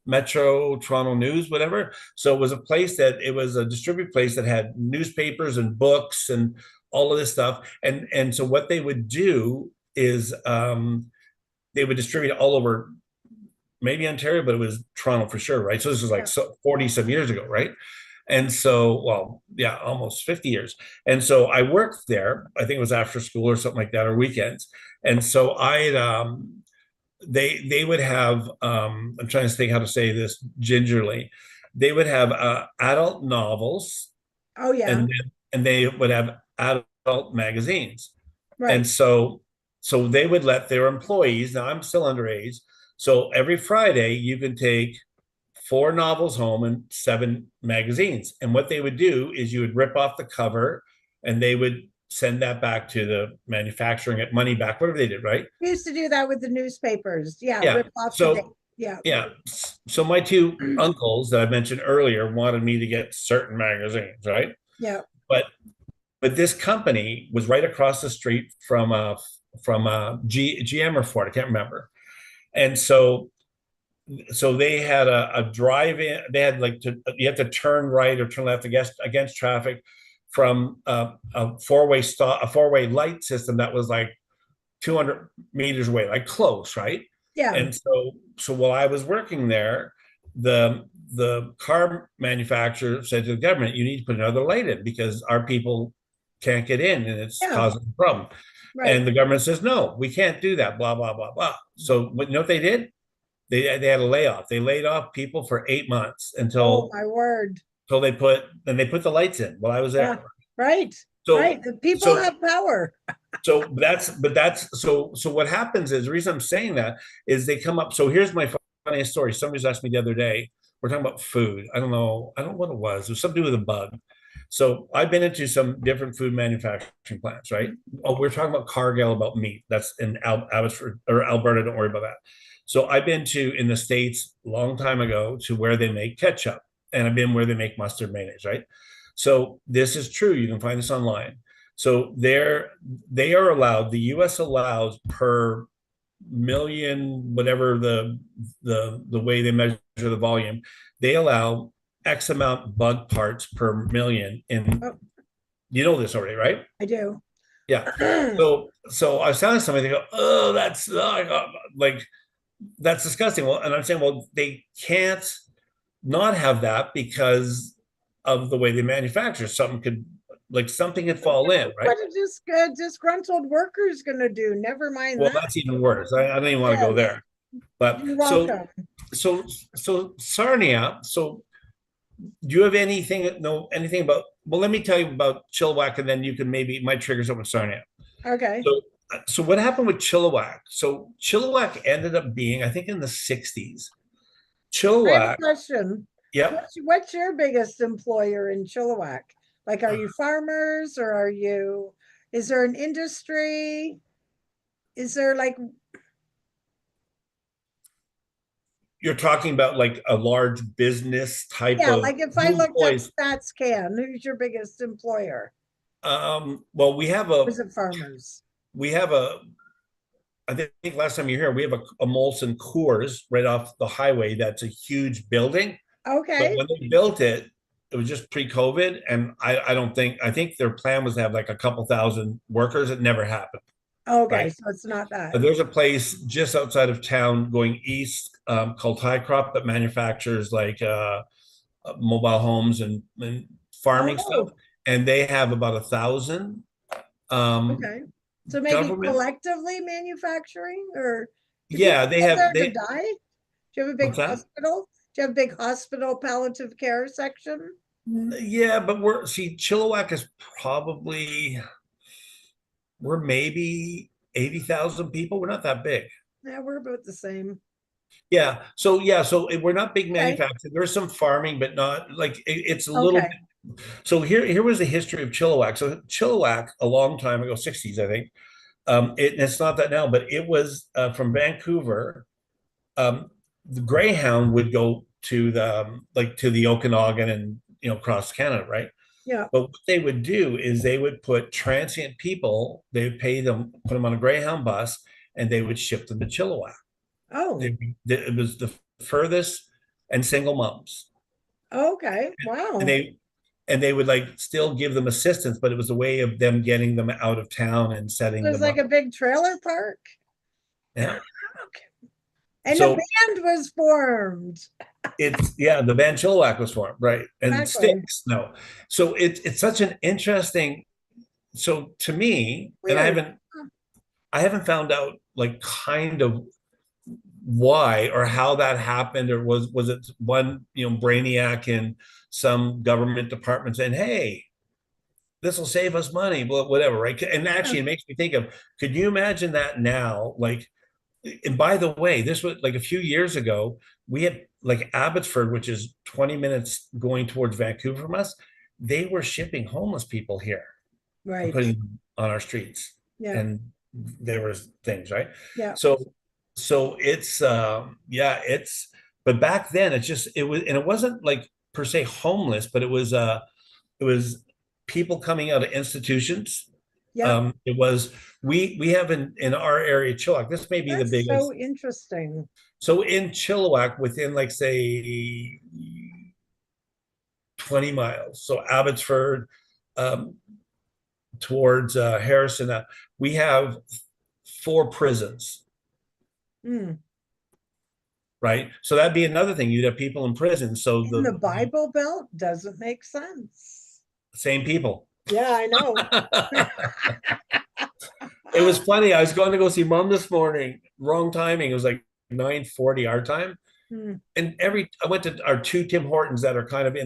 Speaker 2: Metro Toronto News, whatever. So it was a place that it was a distribute place that had newspapers and books and all of this stuff. And so what they would do is they would distribute it all over maybe Ontario, but it was Toronto for sure, right? So this was like
Speaker 1: Yeah.
Speaker 2: 40 some years ago, right? And so, well, yeah, almost 50 years. And so I worked there. I think it was after school or something like that, or weekends. And so they would have I'm trying to think how to say this gingerly. They would have adult novels,
Speaker 1: Oh, yeah.
Speaker 2: and they would have adult magazines. And
Speaker 1: Right.
Speaker 2: so they would let their employees, now I'm still underage, so every Friday you can take 4 novels home and 7 magazines. And what they would do is you would rip off the cover and they would send that back to the manufacturer and get money back, whatever they did, right?
Speaker 1: We used to do that with the newspapers. Yeah,
Speaker 2: Yeah.
Speaker 1: rip off the date.
Speaker 2: So
Speaker 1: Yeah.
Speaker 2: yeah. So my two uncles that I mentioned earlier wanted me to get certain magazines, right?
Speaker 1: Yeah.
Speaker 2: But this company was right across the street from GM or Ford, I can't remember. And so they had a drive in. They had you have to turn right or turn left against traffic from a four-way light system that was like 200 meters away, like close, right?
Speaker 1: Yeah.
Speaker 2: And so while I was working there, the car manufacturer said to the government, "You need to put another light in because our people can't get in, and it's
Speaker 1: Yeah.
Speaker 2: causing a problem."
Speaker 1: Right.
Speaker 2: And the government says, "No, we can't do that." Blah blah blah blah. So, but you know what they did? They had a layoff. They laid off people for 8 months
Speaker 1: Oh,
Speaker 2: until
Speaker 1: my word.
Speaker 2: they put the lights in while I was
Speaker 1: Yeah.
Speaker 2: there.
Speaker 1: Right. Right.
Speaker 2: So
Speaker 1: The people
Speaker 2: so
Speaker 1: have power.
Speaker 2: so what happens is the reason I'm saying that is they come up. So here's my funniest story. Somebody's asked me the other day. We're talking about food. I don't know what it was. It was something to do with a bug. So I've been into some different food manufacturing plants, right? Oh, we're talking about Cargill about meat. That's in Abbotsford or Alberta. Don't worry about that. So I've been to in the States a long time ago to where they make ketchup, and I've been where they make mustard mayonnaise, right? So this is true. You can find this online. So they are allowed, the US allows per million, whatever the way they measure the volume, they allow X amount bug parts per million. And
Speaker 1: Oh,
Speaker 2: you know this already, right?
Speaker 1: I do.
Speaker 2: Yeah. So I was telling somebody, they go, oh, that's like that's disgusting. Well, and I'm saying, well, they can't not have that because of the way they manufacture. Something could something could fall in, right?
Speaker 1: What are disgruntled workers going to do? Never mind
Speaker 2: Well,
Speaker 1: that.
Speaker 2: that's even worse. I don't even want to go
Speaker 1: Yes,
Speaker 2: there. But
Speaker 1: you're
Speaker 2: so
Speaker 1: welcome.
Speaker 2: so so Sarnia. So do you have anything about? Well, let me tell you about Chilliwack, and then you can maybe might trigger something with Sarnia.
Speaker 1: Okay.
Speaker 2: So what happened with Chilliwack? So Chilliwack ended up being, I think, in the '60s.
Speaker 1: I have a
Speaker 2: Chilliwack,
Speaker 1: question.
Speaker 2: yep.
Speaker 1: What's your biggest employer in Chilliwack? Like, are you farmers or is there an industry? Is there like,
Speaker 2: You're talking about like a large business type
Speaker 1: yeah,
Speaker 2: of
Speaker 1: like if I
Speaker 2: who
Speaker 1: looked up
Speaker 2: employs.
Speaker 1: StatsCan, who's your biggest employer?
Speaker 2: Well,
Speaker 1: Or is it farmers?
Speaker 2: we have a I think last time you were here, we have a Molson Coors right off the highway. That's a huge building. But
Speaker 1: Okay.
Speaker 2: when they built it, it was just pre-COVID, and I don't think I think their plan was to have like a couple thousand workers. It never happened,
Speaker 1: Okay.
Speaker 2: right?
Speaker 1: So it's not that.
Speaker 2: There's a place just outside of town going east called High Crop that manufactures mobile homes and farming stuff,
Speaker 1: Oh,
Speaker 2: and they have about 1,000 um,
Speaker 1: okay. So maybe
Speaker 2: government.
Speaker 1: collectively manufacturing, or do people
Speaker 2: Yeah, they
Speaker 1: go
Speaker 2: have
Speaker 1: there to
Speaker 2: they.
Speaker 1: die? Do you have a big
Speaker 2: What's that?
Speaker 1: hospital? Do you have a big hospital palliative care section?
Speaker 2: Yeah, but Chilliwack is probably we're maybe 80,000 people. We're not that big.
Speaker 1: Yeah, we're about the same.
Speaker 2: So we're not big
Speaker 1: Okay.
Speaker 2: manufacturing. There's some farming, but not like it's a little.
Speaker 1: Okay.
Speaker 2: So here was the history of Chilliwack. So Chilliwack, a long time ago, '60s, I think. It's not that now, but it was from Vancouver. The Greyhound would go to to the Okanagan and across Canada, right?
Speaker 1: Yeah.
Speaker 2: But what they would do is they would put transient people. They would pay them, put them on a Greyhound bus, and they would ship them to Chilliwack.
Speaker 1: Oh,
Speaker 2: It was the furthest, and single moms,
Speaker 1: okay.
Speaker 2: and
Speaker 1: Wow.
Speaker 2: they would like still give them assistance, but it was a way of them getting them out of town and setting
Speaker 1: There's
Speaker 2: them
Speaker 1: like
Speaker 2: up.
Speaker 1: a big trailer park.
Speaker 2: Yeah.
Speaker 1: Okay. And a
Speaker 2: So
Speaker 1: band was formed.
Speaker 2: the band Chilliwack was formed, right? And
Speaker 1: Exactly.
Speaker 2: Sticks, no. So it's such an interesting. So to me, and
Speaker 1: Weird.
Speaker 2: I haven't found out like kind of why or how that happened, or was it one brainiac in some government department saying, hey, this will save us money, whatever, right? And
Speaker 1: Yeah.
Speaker 2: actually it makes me think of, could you imagine that now, like, and by the way, this was like a few years ago, we had like Abbotsford, which is 20 minutes going towards Vancouver from us, they were shipping homeless people here and
Speaker 1: Right.
Speaker 2: putting them on our streets,
Speaker 1: Yeah.
Speaker 2: and there was things, right?
Speaker 1: Yeah.
Speaker 2: So it's yeah, it's but back then it was, and it wasn't like per se homeless, but it was people coming out of institutions.
Speaker 1: Yeah.
Speaker 2: It was we have in our area Chilliwack, this may be the
Speaker 1: That's so
Speaker 2: biggest.
Speaker 1: interesting.
Speaker 2: So in Chilliwack, within like say 20 miles, so Abbotsford, um, towards Harrison, we have 4 prisons,
Speaker 1: Mm.
Speaker 2: right? So that'd be another thing. You'd have people in prison. So
Speaker 1: In the
Speaker 2: the
Speaker 1: Bible Belt doesn't make sense.
Speaker 2: same people.
Speaker 1: Yeah, I know.
Speaker 2: It was funny. I was going to go see mom this morning. Wrong timing. It was like 9:40 our time.
Speaker 1: Hmm.
Speaker 2: And I went to our 2 Tim Hortons that are kind of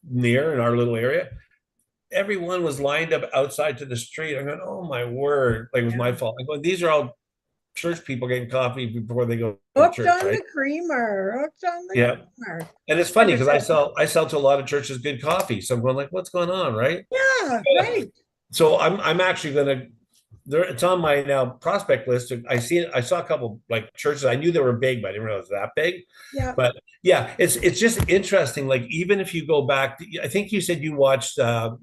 Speaker 2: near in our little area. Everyone was lined up outside to the street. I'm going, oh my word. Like it was my
Speaker 1: Yeah.
Speaker 2: fault. I'm going, these are all church people getting coffee before they go to
Speaker 1: Hooked
Speaker 2: church,
Speaker 1: on
Speaker 2: right?
Speaker 1: the creamer. Hooked on the
Speaker 2: Yeah.
Speaker 1: creamer.
Speaker 2: And it's funny
Speaker 1: Never
Speaker 2: because
Speaker 1: did.
Speaker 2: I sell to a lot of churches good coffee. So I'm going like, what's going on, right?
Speaker 1: Yeah, right.
Speaker 2: So I'm actually gonna there it's on my now prospect list. I saw a couple like churches. I knew they were big, but I didn't realize it was that big.
Speaker 1: Yeah.
Speaker 2: But yeah, it's just interesting. Like even if you go back, I think you said you watched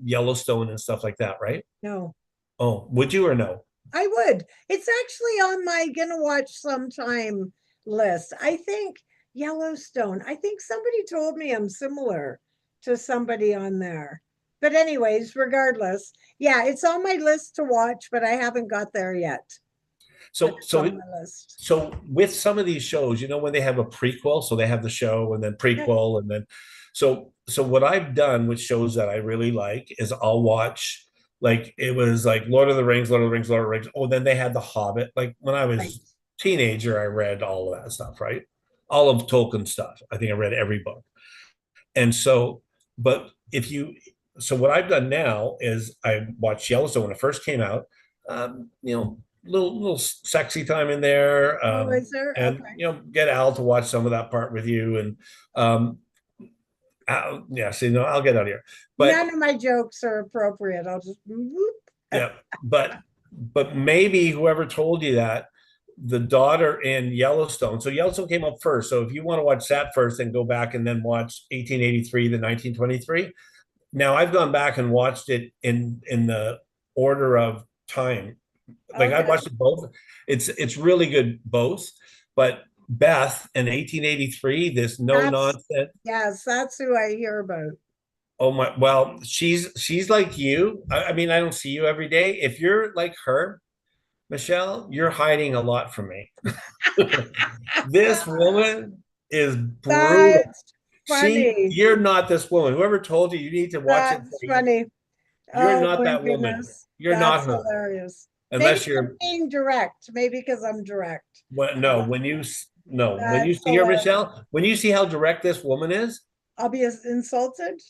Speaker 2: Yellowstone and stuff like that, right?
Speaker 1: No,
Speaker 2: Oh, would you or no?
Speaker 1: I would. It's actually on my gonna watch sometime list. I think Yellowstone. I think somebody told me I'm similar to somebody on there. But anyways, regardless, yeah, it's on my list to watch, but I haven't got there yet. But
Speaker 2: So
Speaker 1: it's
Speaker 2: so
Speaker 1: on my list.
Speaker 2: so with some of these shows, you know, when they have a prequel, so they have the show and then
Speaker 1: Yeah,
Speaker 2: prequel and then so what I've done with shows that I really like is I'll watch like it was like Lord of the Rings, Lord of the Rings, Lord of the Rings. Oh, then they had The Hobbit. Like when I
Speaker 1: right.
Speaker 2: was teenager, I read all of that stuff, right? All of Tolkien stuff. I think I read every book. And so, but if you, so what I've done now is I watched Yellowstone when it first came out. You know, little sexy time in there,
Speaker 1: Oh, is there?
Speaker 2: and
Speaker 1: Okay.
Speaker 2: you know, get Al to watch some of that part with you, and um, Al, yeah, so you know, I'll get out of here. But
Speaker 1: None of my jokes are appropriate. I'll just whoop.
Speaker 2: yeah, but maybe whoever told you that the daughter in Yellowstone. So Yellowstone came up first. So if you want to watch that first, then go back and then watch 1883 to 1923. Now I've gone back and watched it in the order of time. Like I
Speaker 1: Okay.
Speaker 2: watched it both. It's really good both. But Beth in 1883, this no
Speaker 1: That's
Speaker 2: nonsense.
Speaker 1: yes, that's who I hear about.
Speaker 2: Oh my, well, she's like you. I mean, I don't see you every day. If you're like her, Michelle, you're hiding a lot from me. This woman is brutal.
Speaker 1: That's funny.
Speaker 2: You're not this woman. Whoever told you you need to watch it,
Speaker 1: That's funny.
Speaker 2: you're
Speaker 1: Oh
Speaker 2: not
Speaker 1: my
Speaker 2: that woman.
Speaker 1: goodness.
Speaker 2: You're not
Speaker 1: That's
Speaker 2: her.
Speaker 1: hilarious. Maybe
Speaker 2: Unless
Speaker 1: I'm
Speaker 2: you're
Speaker 1: being direct. Maybe because I'm direct.
Speaker 2: no, when you no, when you
Speaker 1: That's
Speaker 2: see her,
Speaker 1: hilarious.
Speaker 2: Michelle, when you see how direct this woman is,
Speaker 1: I'll be insulted.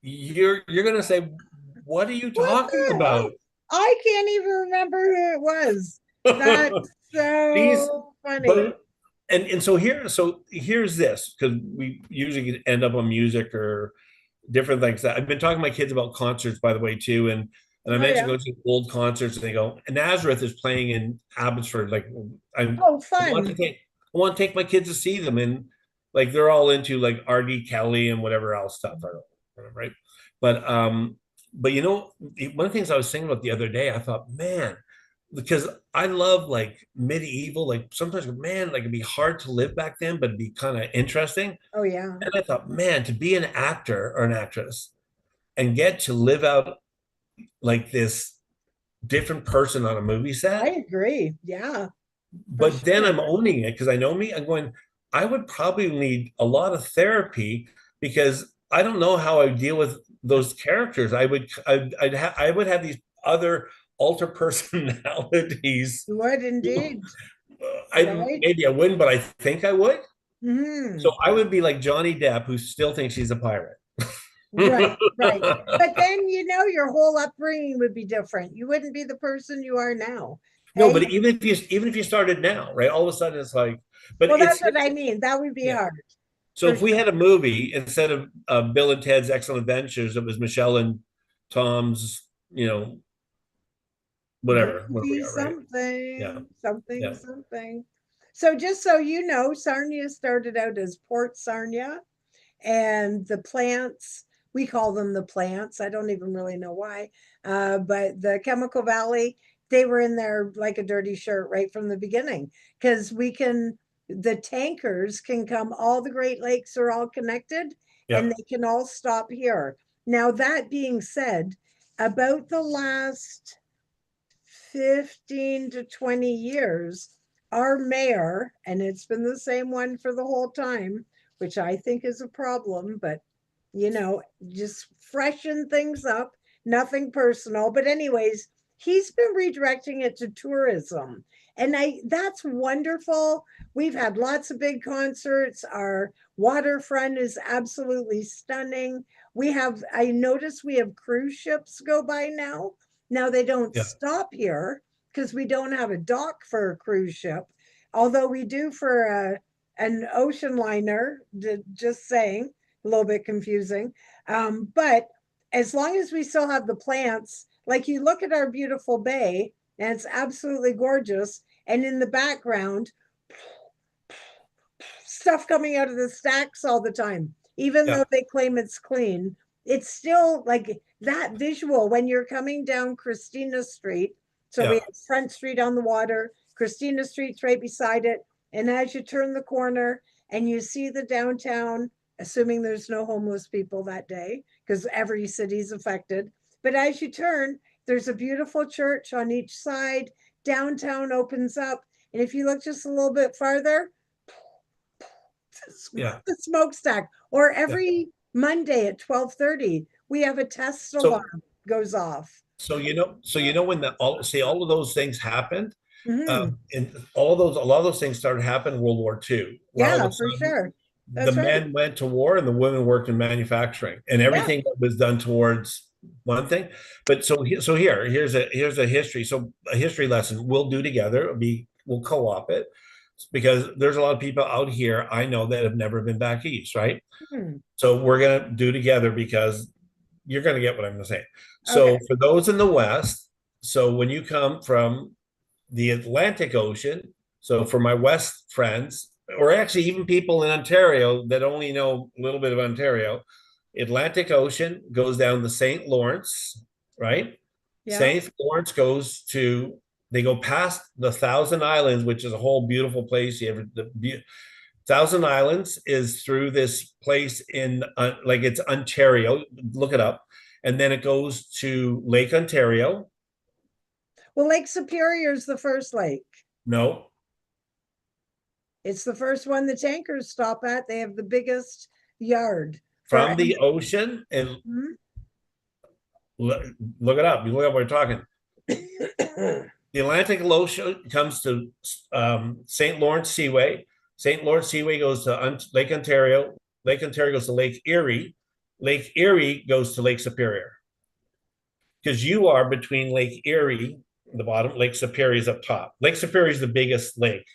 Speaker 2: you're gonna say, "What are you
Speaker 1: What
Speaker 2: talking
Speaker 1: the
Speaker 2: about?"
Speaker 1: hell? I can't even remember who it was. That's
Speaker 2: These,
Speaker 1: so funny.
Speaker 2: but and so here's this because we usually end up on music or different things. That I've been talking to my kids about concerts, by the way, too, and I
Speaker 1: Oh
Speaker 2: mentioned
Speaker 1: yeah.
Speaker 2: going to old concerts, and they go, Nazareth is playing in Abbotsford. Like, I
Speaker 1: Oh,
Speaker 2: want to
Speaker 1: fun.
Speaker 2: take, I want to take my kids to see them, and like they're all into like R.D. Kelly and whatever else stuff, I don't know, right? But but you know, one of the things I was thinking about the other day, I thought, man, because I love like medieval, like sometimes, man, like it'd be hard to live back then, but it'd be kind of interesting.
Speaker 1: Oh yeah.
Speaker 2: And I thought, man, to be an actor or an actress and get to live out like this different person on a movie
Speaker 1: I
Speaker 2: set.
Speaker 1: agree. Yeah, for
Speaker 2: But then
Speaker 1: sure.
Speaker 2: I'm owning it because I know me. I'm going, I would probably need a lot of therapy because I don't know how I deal with those characters. I would have these other alter personalities.
Speaker 1: You would indeed.
Speaker 2: I
Speaker 1: Right?
Speaker 2: maybe I wouldn't, but I think I would.
Speaker 1: Hmm.
Speaker 2: So I would be like Johnny Depp, who still thinks he's a pirate.
Speaker 1: Right, right. But then your whole upbringing would be different. You wouldn't be the person you are now.
Speaker 2: No,
Speaker 1: Hey,
Speaker 2: but even if you started now, right? All of a sudden it's like, but
Speaker 1: well, that's what I mean. That would be
Speaker 2: yeah.
Speaker 1: hard
Speaker 2: So
Speaker 1: for
Speaker 2: if we
Speaker 1: sure.
Speaker 2: had a movie instead of Bill and Ted's Excellent Adventures, it was Michelle and Tom's, you know, whatever,
Speaker 1: Wouldn't
Speaker 2: where we
Speaker 1: be
Speaker 2: are, right? Yeah,
Speaker 1: something, something,
Speaker 2: yeah,
Speaker 1: something. So just so you know, Sarnia started out as Port Sarnia, and the plants, we call them the plants. I don't even really know why. But the Chemical Valley, they were in there like a dirty shirt right from the beginning because the tankers can come, all the Great Lakes are all connected and
Speaker 2: yeah,
Speaker 1: they can all stop here. Now, that being said, about the last 15 to 20 years, our mayor, and it's been the same one for the whole time, which I think is a problem, but just freshen things up, nothing personal. But, anyways, he's been redirecting it to tourism. And that's wonderful. We've had lots of big concerts. Our waterfront is absolutely stunning. I notice we have cruise ships go by now. Now they don't
Speaker 2: yeah,
Speaker 1: stop here because we don't have a dock for a cruise ship, although we do for an ocean liner. Just saying, a little bit confusing. But as long as we still have the plants, like you look at our beautiful bay, and it's absolutely gorgeous. And in the background, stuff coming out of the stacks all the time, even
Speaker 2: Yeah.
Speaker 1: though they claim it's clean. It's still like that visual when you're coming down Christina Street. So we
Speaker 2: Yeah.
Speaker 1: have Front Street on the water, Christina Street's right beside it. And as you turn the corner and you see the downtown, assuming there's no homeless people that day, because every city's affected. But as you turn, there's a beautiful church on each side. Downtown opens up. And if you look just a little bit farther,
Speaker 2: Yeah.
Speaker 1: the smokestack. Or
Speaker 2: Yeah.
Speaker 1: every Monday at 12:30, we have a test
Speaker 2: So
Speaker 1: alarm goes off.
Speaker 2: when all of those things happened,
Speaker 1: Mhm.
Speaker 2: and a lot of those things started happening in World War II, where all of
Speaker 1: Yeah,
Speaker 2: a
Speaker 1: for
Speaker 2: sudden
Speaker 1: sure.
Speaker 2: the
Speaker 1: That's right.
Speaker 2: men went to war and the women worked in manufacturing, and
Speaker 1: Yeah.
Speaker 2: everything was done towards one thing. But here's a history. So a history lesson we'll do together. We'll co-op it because there's a lot of people out here I know that have never been back east, right?
Speaker 1: Hmm.
Speaker 2: So we're gonna do together because you're gonna get what I'm gonna say.
Speaker 1: Okay.
Speaker 2: So for those in the West, so when you come from the Atlantic Ocean, so for my West friends, or actually even people in Ontario that only know a little bit of Ontario, Atlantic Ocean goes down the St. Lawrence, right?
Speaker 1: Yeah.
Speaker 2: St. Lawrence goes to, they go past the Thousand Islands, which is a whole beautiful place. You have the Thousand Islands is through this place in like it's Ontario. Look it up, and then it goes to Lake Ontario.
Speaker 1: Well, Lake Superior is the first lake.
Speaker 2: No,
Speaker 1: It's the first one the tankers stop at. They have the biggest yard for.
Speaker 2: from the ocean and
Speaker 1: Mhm.
Speaker 2: look it up. You look up what we're talking. The Atlantic Ocean comes to St. Lawrence Seaway. St. Lawrence Seaway goes to Lake Ontario. Lake Ontario goes to Lake Erie. Lake Erie goes to Lake Superior. Because you are between Lake Erie, the bottom, Lake Superior is up top. Lake Superior is the biggest lake.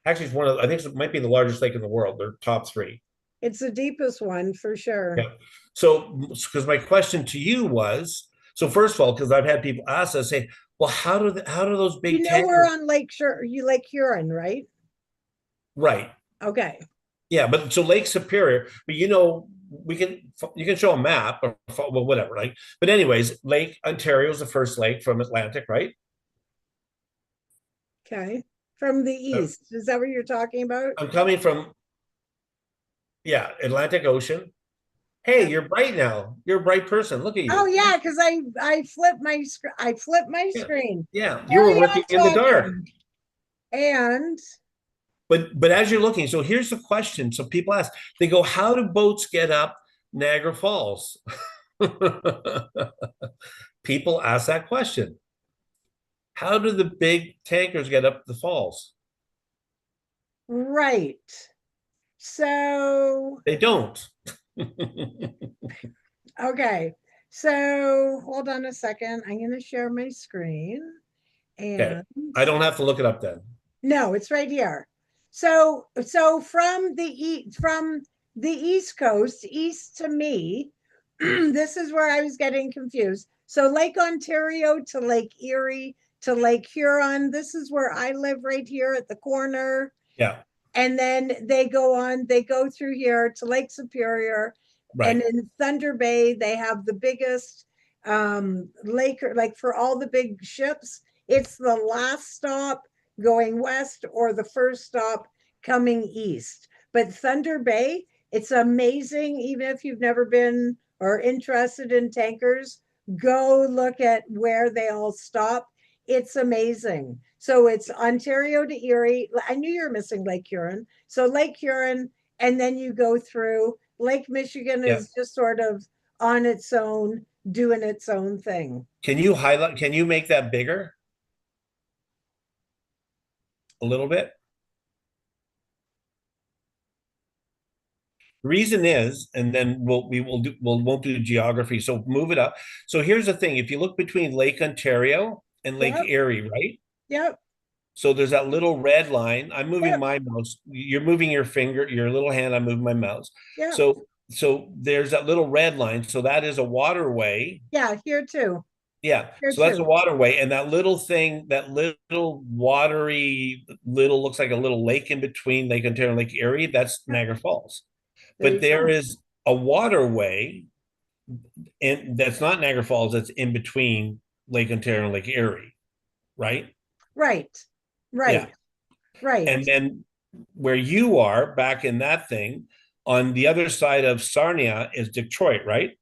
Speaker 2: Actually, it's I think it might be the largest lake in the world. They're top three.
Speaker 1: It's the deepest one for sure.
Speaker 2: Yeah. So, because my question to you was, so first of all, because I've had people ask us, say, well, how do those
Speaker 1: You
Speaker 2: big
Speaker 1: know we're
Speaker 2: tankers?
Speaker 1: on Lake Huron, right?
Speaker 2: Right.
Speaker 1: Okay.
Speaker 2: Yeah, but so Lake Superior, but you can show a map or well, whatever, right? But anyways, Lake Ontario is the first lake from Atlantic, right?
Speaker 1: Okay. From the
Speaker 2: Uh,
Speaker 1: east. Is that what you're talking about?
Speaker 2: I'm coming from, yeah, Atlantic Ocean. Hey,
Speaker 1: Yeah.
Speaker 2: you're bright now. You're a bright person. Look at
Speaker 1: Oh
Speaker 2: you.
Speaker 1: yeah, because I flipped my
Speaker 2: Yeah,
Speaker 1: screen.
Speaker 2: yeah. You were
Speaker 1: Carry
Speaker 2: working
Speaker 1: on
Speaker 2: in the dark.
Speaker 1: talking. And
Speaker 2: But as you're looking, so here's the question. So people ask, they go, how do boats get up Niagara Falls? People ask that question. How do the big tankers get up the falls?
Speaker 1: right. So
Speaker 2: They don't.
Speaker 1: okay. So hold on a second. I'm gonna share my screen.
Speaker 2: Okay.
Speaker 1: And
Speaker 2: I don't have to look it up then.
Speaker 1: no, it's right here. So from the East Coast, east to me, this is where I was getting confused. So Lake Ontario to Lake Erie to Lake Huron. This is where I live right here at the corner.
Speaker 2: Yeah,
Speaker 1: And then they go through here to Lake Superior. And
Speaker 2: right.
Speaker 1: in Thunder Bay, they have the biggest lake, like for all the big ships, it's the last stop going west or the first stop coming east. But Thunder Bay, it's amazing, even if you've never been or interested in tankers, go look at where they all stop. It's amazing. So it's Ontario to Erie. I knew you were missing Lake Huron. So Lake Huron, and then you go through Lake Michigan
Speaker 2: Yeah.
Speaker 1: is just sort of on its own, doing its own thing.
Speaker 2: Can you make that bigger a little bit? Reason is, and then won't do geography. So move it up. So here's the thing: if you look between Lake Ontario and Lake
Speaker 1: Yep.
Speaker 2: Erie, right?
Speaker 1: Yep.
Speaker 2: So there's that little red line. I'm moving
Speaker 1: Yep.
Speaker 2: my mouse. You're moving your finger, your little hand. I'm moving my mouse.
Speaker 1: Yep.
Speaker 2: So there's that little red line. So that is a waterway.
Speaker 1: Yeah. Here too.
Speaker 2: Yeah.
Speaker 1: Here
Speaker 2: So that's a
Speaker 1: too.
Speaker 2: waterway. And that little thing, that little watery, little looks like a little lake in between Lake Ontario and Lake Erie. That's
Speaker 1: Yep.
Speaker 2: Niagara Falls.
Speaker 1: There
Speaker 2: But
Speaker 1: you
Speaker 2: there
Speaker 1: go.
Speaker 2: is a waterway, and that's not Niagara Falls. That's in between Lake Ontario and Lake Erie, right?
Speaker 1: Right.
Speaker 2: Yeah.
Speaker 1: Right. Right.
Speaker 2: And then where you are back in that thing, on the other side of Sarnia is Detroit, right?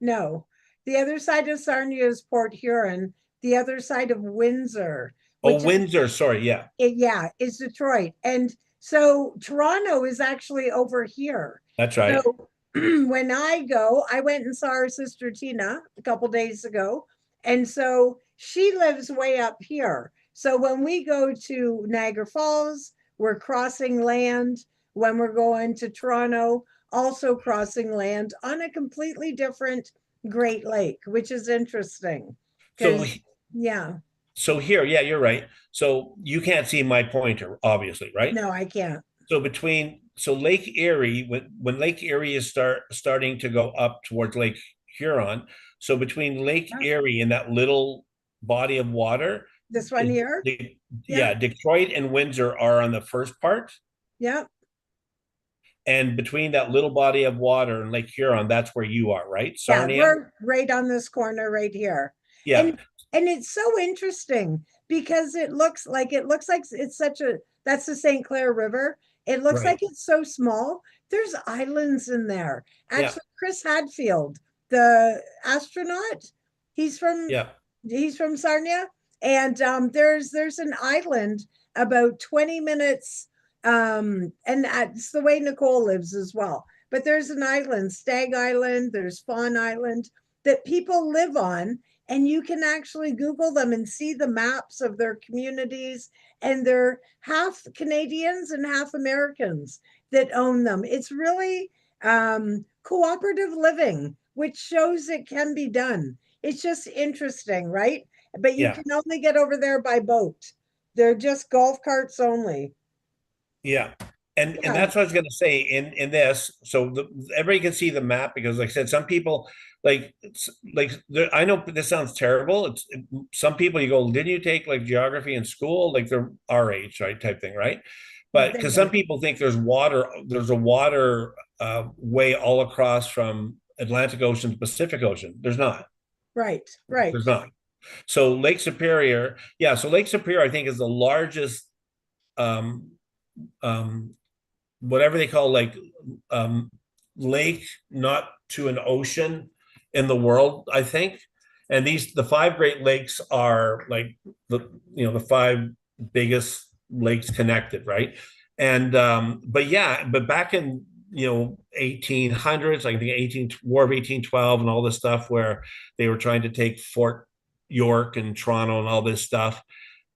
Speaker 1: No. The other side of Sarnia is Port Huron. The other side of Windsor,
Speaker 2: Oh,
Speaker 1: which is
Speaker 2: Windsor. Sorry. Yeah,
Speaker 1: yeah, is Detroit. And so Toronto is actually over here.
Speaker 2: that's right.
Speaker 1: So when I go, I went and saw our sister Tina a couple days ago. And so she lives way up here. So when we go to Niagara Falls, we're crossing land. When we're going to Toronto, also crossing land on a completely different Great Lake, which is interesting.
Speaker 2: So,
Speaker 1: Because, yeah,
Speaker 2: so here, yeah, you're right. So you can't see my pointer, obviously, right?
Speaker 1: no, I can't.
Speaker 2: So Lake Erie, when Lake Erie is starting to go up towards Lake Huron, so between Lake
Speaker 1: Yeah.
Speaker 2: Erie and that little body of water,
Speaker 1: This one here.
Speaker 2: yeah,
Speaker 1: Yeah.
Speaker 2: Detroit and Windsor are on the first part,
Speaker 1: Yeah.
Speaker 2: and between that little body of water and Lake Huron, that's where you are, right?
Speaker 1: Yeah,
Speaker 2: Sarnia.
Speaker 1: we're right on this corner right here.
Speaker 2: Yeah,
Speaker 1: And it's so interesting because it looks like it's such a that's the St. Clair River. It looks like
Speaker 2: right.
Speaker 1: it's so small. There's islands in there.
Speaker 2: Yeah,
Speaker 1: Actually, Chris Hadfield, the astronaut, he's from
Speaker 2: yeah.
Speaker 1: he's from Sarnia. And there's an island about 20 minutes and that's the way Nicole lives as well. But there's an island, Stag Island, there's Fawn Island that people live on, and you can actually Google them and see the maps of their communities, and they're half Canadians and half Americans that own them. It's really cooperative living, which shows it can be done. It's just interesting, right? But you
Speaker 2: Yeah,
Speaker 1: can only get over there by boat. They're just golf carts only.
Speaker 2: yeah. And
Speaker 1: Yeah,
Speaker 2: that's what I was going to say in this. So everybody can see the map because, like I said, some people I know this sounds terrible. Some people you go, didn't you take like geography in school? Like they're our age, right? Type thing, right? But
Speaker 1: they
Speaker 2: because some
Speaker 1: don't.
Speaker 2: people think there's a water way all across from Atlantic Ocean to Pacific Ocean. There's not.
Speaker 1: Right, right.
Speaker 2: There's not. So Lake Superior, yeah. So Lake Superior, I think, is the largest um, um, whatever they call like um, lake, not to an ocean in the world, I think. And the five Great Lakes are like the five biggest lakes connected, right? And but yeah, but back in 1800s, like the 18 War of 1812 and all this stuff where they were trying to take Fort York and Toronto and all this stuff,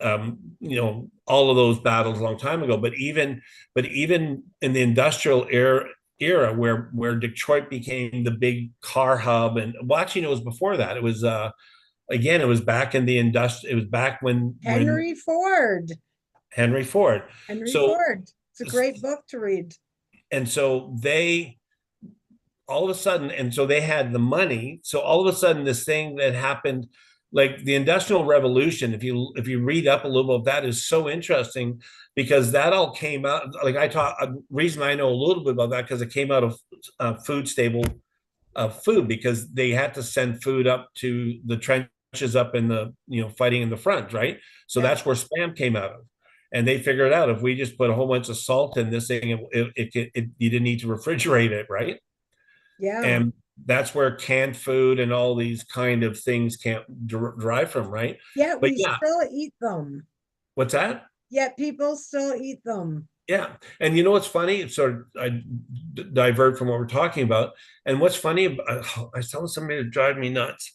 Speaker 2: all of those battles a long time ago. But even in the industrial era where Detroit became the big car hub, and well, actually, it was before that. It was again, it was back in the industry. It was back when
Speaker 1: Henry Ford.
Speaker 2: Henry Ford.
Speaker 1: Henry
Speaker 2: So
Speaker 1: Ford. It's a great book to read.
Speaker 2: and so they all of a sudden, and so they had the money. So all of a sudden, this thing that happened, like the Industrial Revolution, if you read up a little bit, that is so interesting because that all came out. Like I taught, reason I know a little bit about that because it came out of food stable food because they had to send food up to the trenches up in the fighting in the front, right? So
Speaker 1: Yeah.
Speaker 2: that's where spam came out of. And they figured out if we just put a whole bunch of salt in this thing, you didn't need to refrigerate it, right?
Speaker 1: Yeah.
Speaker 2: And that's where canned food and all these kind of things can't derive from, right?
Speaker 1: Yet
Speaker 2: But
Speaker 1: we
Speaker 2: yeah,
Speaker 1: still eat them.
Speaker 2: what's that?
Speaker 1: Yet people still eat them.
Speaker 2: Yeah, and you know what's funny? It's sort of I divert from what we're talking about. And what's funny? I was telling somebody to drive me nuts.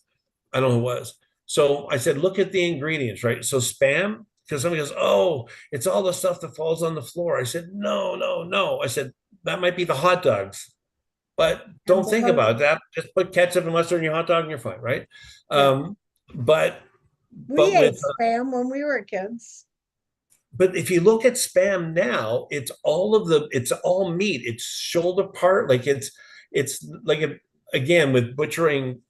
Speaker 2: I don't know who it was. So I said, look at the ingredients, right? So spam, because somebody goes, oh, it's all the stuff that falls on the floor. I said, no, no, no. I said that might be the hot dogs. But
Speaker 1: And
Speaker 2: don't think
Speaker 1: below,
Speaker 2: about that. Just put ketchup and mustard in your hot dog and you're fine, right?
Speaker 1: yeah.
Speaker 2: Um, but
Speaker 1: We
Speaker 2: but
Speaker 1: ate
Speaker 2: with
Speaker 1: spam when we were kids.
Speaker 2: but if you look at spam now, it's all meat. It's shoulder part, like it's like again with butchering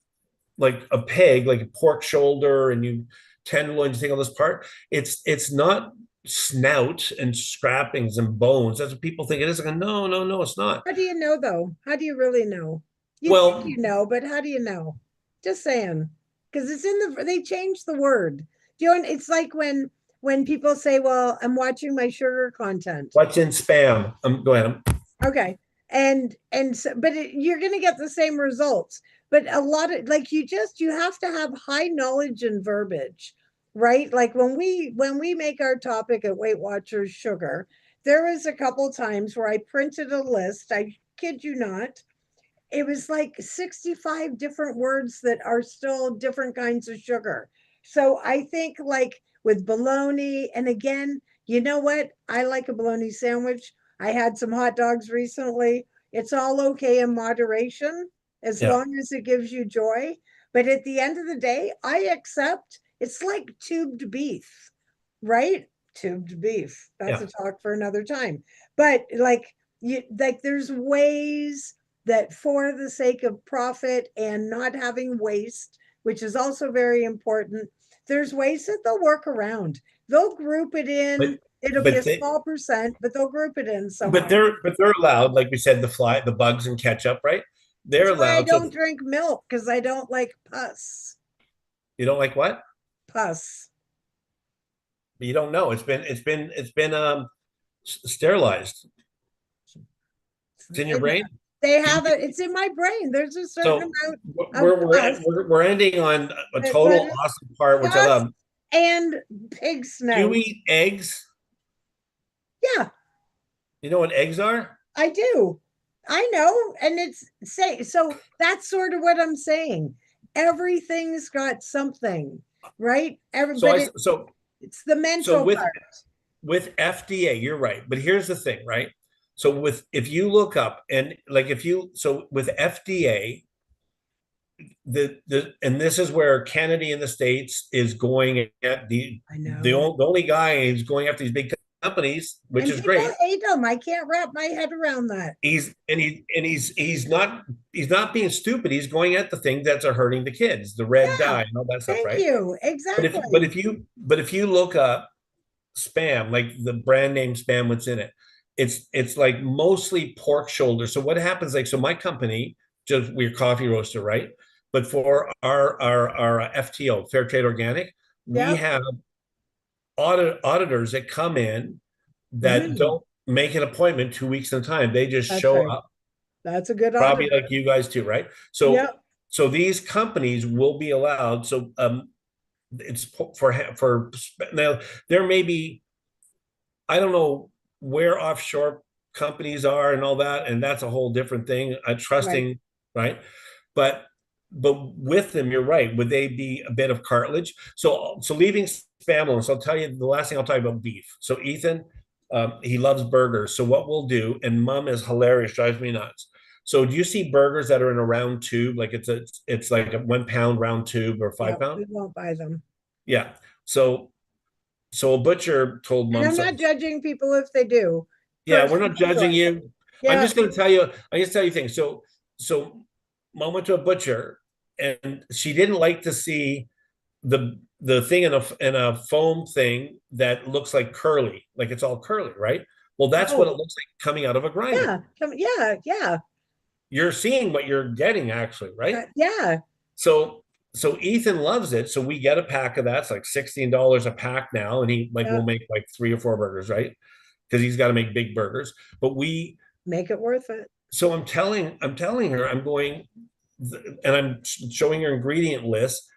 Speaker 2: like a pig, like a pork shoulder, and you tenderloin, you take all this part. It's not snout and scrappings and bones. That's what people think it is. Like, no, no, no, it's not.
Speaker 1: How do you know though? How do you really know? You think
Speaker 2: Well,
Speaker 1: you know, but how do you know? Just saying. Because it's in they changed the word. Do you know, it's like when people say, well, I'm watching my sugar content.
Speaker 2: what's in spam? Go ahead.
Speaker 1: Okay. And so, but you're going to get the same results. But a lot of like you have to have high knowledge and verbiage, right? Like when we make our topic at Weight Watchers sugar, there was a couple times where I printed a list. I kid you not, it was like 65 different words that are still different kinds of sugar. So I think like with bologna, and again, you know what? I like a bologna sandwich. I had some hot dogs recently. It's all okay in moderation as
Speaker 2: Yeah,
Speaker 1: long as it gives you joy. But at the end of the day, I accept it's like tubed beef, right? Tubed beef. That's
Speaker 2: yeah.
Speaker 1: a talk for another time. But like there's ways that for the sake of profit and not having waste, which is also very important, there's ways that they'll work around. They'll group it in.
Speaker 2: But
Speaker 1: It'll be a
Speaker 2: but they
Speaker 1: small percent, but they'll group it in somewhere.
Speaker 2: but they're allowed, like we said, the bugs and ketchup, right? They're
Speaker 1: That's why I
Speaker 2: allowed. So
Speaker 1: don't drink milk because I don't like pus.
Speaker 2: you don't like what?
Speaker 1: Pus.
Speaker 2: You don't know. It's been sterilized. It's in your brain.
Speaker 1: They
Speaker 2: You,
Speaker 1: have it. It's in my brain. There's a certain
Speaker 2: so
Speaker 1: amount of
Speaker 2: we're
Speaker 1: pus,
Speaker 2: we're ending on a
Speaker 1: but
Speaker 2: total awesome part, which I
Speaker 1: pus
Speaker 2: love.
Speaker 1: and pig
Speaker 2: Do you
Speaker 1: snout.
Speaker 2: eat eggs?
Speaker 1: Yeah,
Speaker 2: You know what eggs are?
Speaker 1: I do. I know. And it's say so that's sort of what I'm saying. Everything's got something, right?
Speaker 2: So I
Speaker 1: Everybody
Speaker 2: so
Speaker 1: it's the
Speaker 2: so
Speaker 1: mental
Speaker 2: with
Speaker 1: part.
Speaker 2: with FDA, you're right. But here's the thing, right? So with if you look up and like if you so with FDA, the and this is where Kennedy in the States is going at
Speaker 1: I
Speaker 2: the
Speaker 1: know.
Speaker 2: only guy who's going after these big companies, which
Speaker 1: And
Speaker 2: is
Speaker 1: people
Speaker 2: great.
Speaker 1: hate them. I can't wrap my head around that.
Speaker 2: He's not being stupid. He's going at the things that are hurting the kids, the red
Speaker 1: Yeah.
Speaker 2: dye and all that stuff,
Speaker 1: Thank
Speaker 2: right?
Speaker 1: you.
Speaker 2: But if but
Speaker 1: Exactly.
Speaker 2: if you look up spam, like the brand name spam, what's in it? It's like mostly pork shoulder. So what happens? Like so, my company, just we're coffee roaster, right? But for our FTO, Fair Trade Organic, we
Speaker 1: Yep.
Speaker 2: have auditors that come in that
Speaker 1: Hmm.
Speaker 2: don't make an appointment 2 weeks at a time. They just
Speaker 1: That's
Speaker 2: show
Speaker 1: right.
Speaker 2: up,
Speaker 1: That's a good
Speaker 2: probably
Speaker 1: auditor.
Speaker 2: like you guys too, right? So
Speaker 1: Yep.
Speaker 2: so these companies will be allowed. So it's for now there may be, I don't know where offshore companies are and all that, and that's a whole different thing.
Speaker 1: Right.
Speaker 2: Trusting, right? But with them, you're right. Would they be a bit of cartilage? So leaving spam alone. So I'll tell you the last thing I'll tell you about beef. So Ethan, he loves burgers. So what we'll do, and Mom is hilarious, drives me nuts. So do you see burgers that are in a round tube, like it's like a 1 pound round tube or five
Speaker 1: Yep.
Speaker 2: pound?
Speaker 1: We won't buy them.
Speaker 2: Yeah. So a butcher told
Speaker 1: And
Speaker 2: Mom
Speaker 1: I'm not
Speaker 2: something.
Speaker 1: judging people if they do.
Speaker 2: Yeah, we're not
Speaker 1: Personal
Speaker 2: judging
Speaker 1: choice.
Speaker 2: you. I'm
Speaker 1: Yeah.
Speaker 2: just going to tell you. I just tell you things. So Mom went to a butcher, and she didn't like to see the thing in a foam thing that looks like curly, like it's all curly, right? Well, that's what it
Speaker 1: Oh,
Speaker 2: looks like coming out of a grinder.
Speaker 1: yeah. Yeah. Yeah.
Speaker 2: You're seeing what you're getting, actually, right?
Speaker 1: Yeah.
Speaker 2: So so Ethan loves it. So we get a pack of that. It's like $16 a pack now, and he like
Speaker 1: Yeah.
Speaker 2: will make like 3 or 4 burgers, right? Because he's got to make big burgers. But we
Speaker 1: Make it worth it.
Speaker 2: so I'm telling her, I'm going, and I'm showing her ingredient list.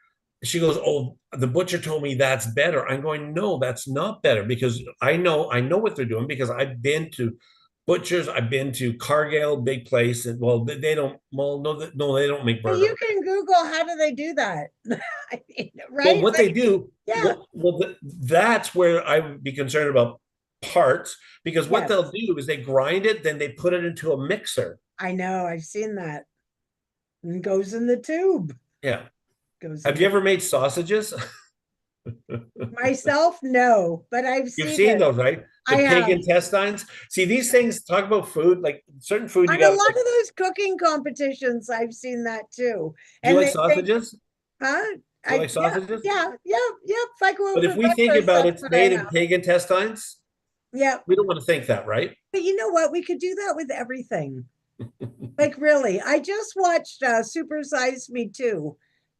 Speaker 2: She goes, "Oh, the butcher told me that's better." I'm going, "No, that's not better because I know what they're doing because I've been to butchers, I've been to Cargill, big place, and well, they don't, well, no, they don't make
Speaker 1: Hey,
Speaker 2: burger."
Speaker 1: you can Google how do they do that. I mean,
Speaker 2: Well,
Speaker 1: right?
Speaker 2: what they
Speaker 1: Like,
Speaker 2: do,
Speaker 1: yeah.
Speaker 2: that's where I would be concerned about parts because what
Speaker 1: Yes.
Speaker 2: they'll do is they grind it, then they put it into a mixer.
Speaker 1: I know. I've seen that. And goes in the tube.
Speaker 2: Yeah.
Speaker 1: Goes in
Speaker 2: Have you
Speaker 1: the
Speaker 2: ever made sausages?
Speaker 1: Myself, no, but I've
Speaker 2: You've
Speaker 1: seen
Speaker 2: seen
Speaker 1: it.
Speaker 2: those, right?
Speaker 1: I
Speaker 2: The pig
Speaker 1: have.
Speaker 2: intestines. See, these things talk about food, like certain food
Speaker 1: On
Speaker 2: you
Speaker 1: a
Speaker 2: got
Speaker 1: lot
Speaker 2: like,
Speaker 1: of those cooking competitions, I've seen that too.
Speaker 2: do you
Speaker 1: And
Speaker 2: like
Speaker 1: they
Speaker 2: sausages?
Speaker 1: huh?
Speaker 2: Do you like
Speaker 1: Yeah,
Speaker 2: sausages?
Speaker 1: yeah, yeah, yeah. If I go out
Speaker 2: But
Speaker 1: for
Speaker 2: if we think
Speaker 1: breakfast,
Speaker 2: about
Speaker 1: that's
Speaker 2: it's
Speaker 1: what I
Speaker 2: made in
Speaker 1: have.
Speaker 2: pig intestines,
Speaker 1: Yeah.
Speaker 2: we don't want to think that, right?
Speaker 1: But you know what? We could do that with everything. Like really, I just watched Super Size Me 2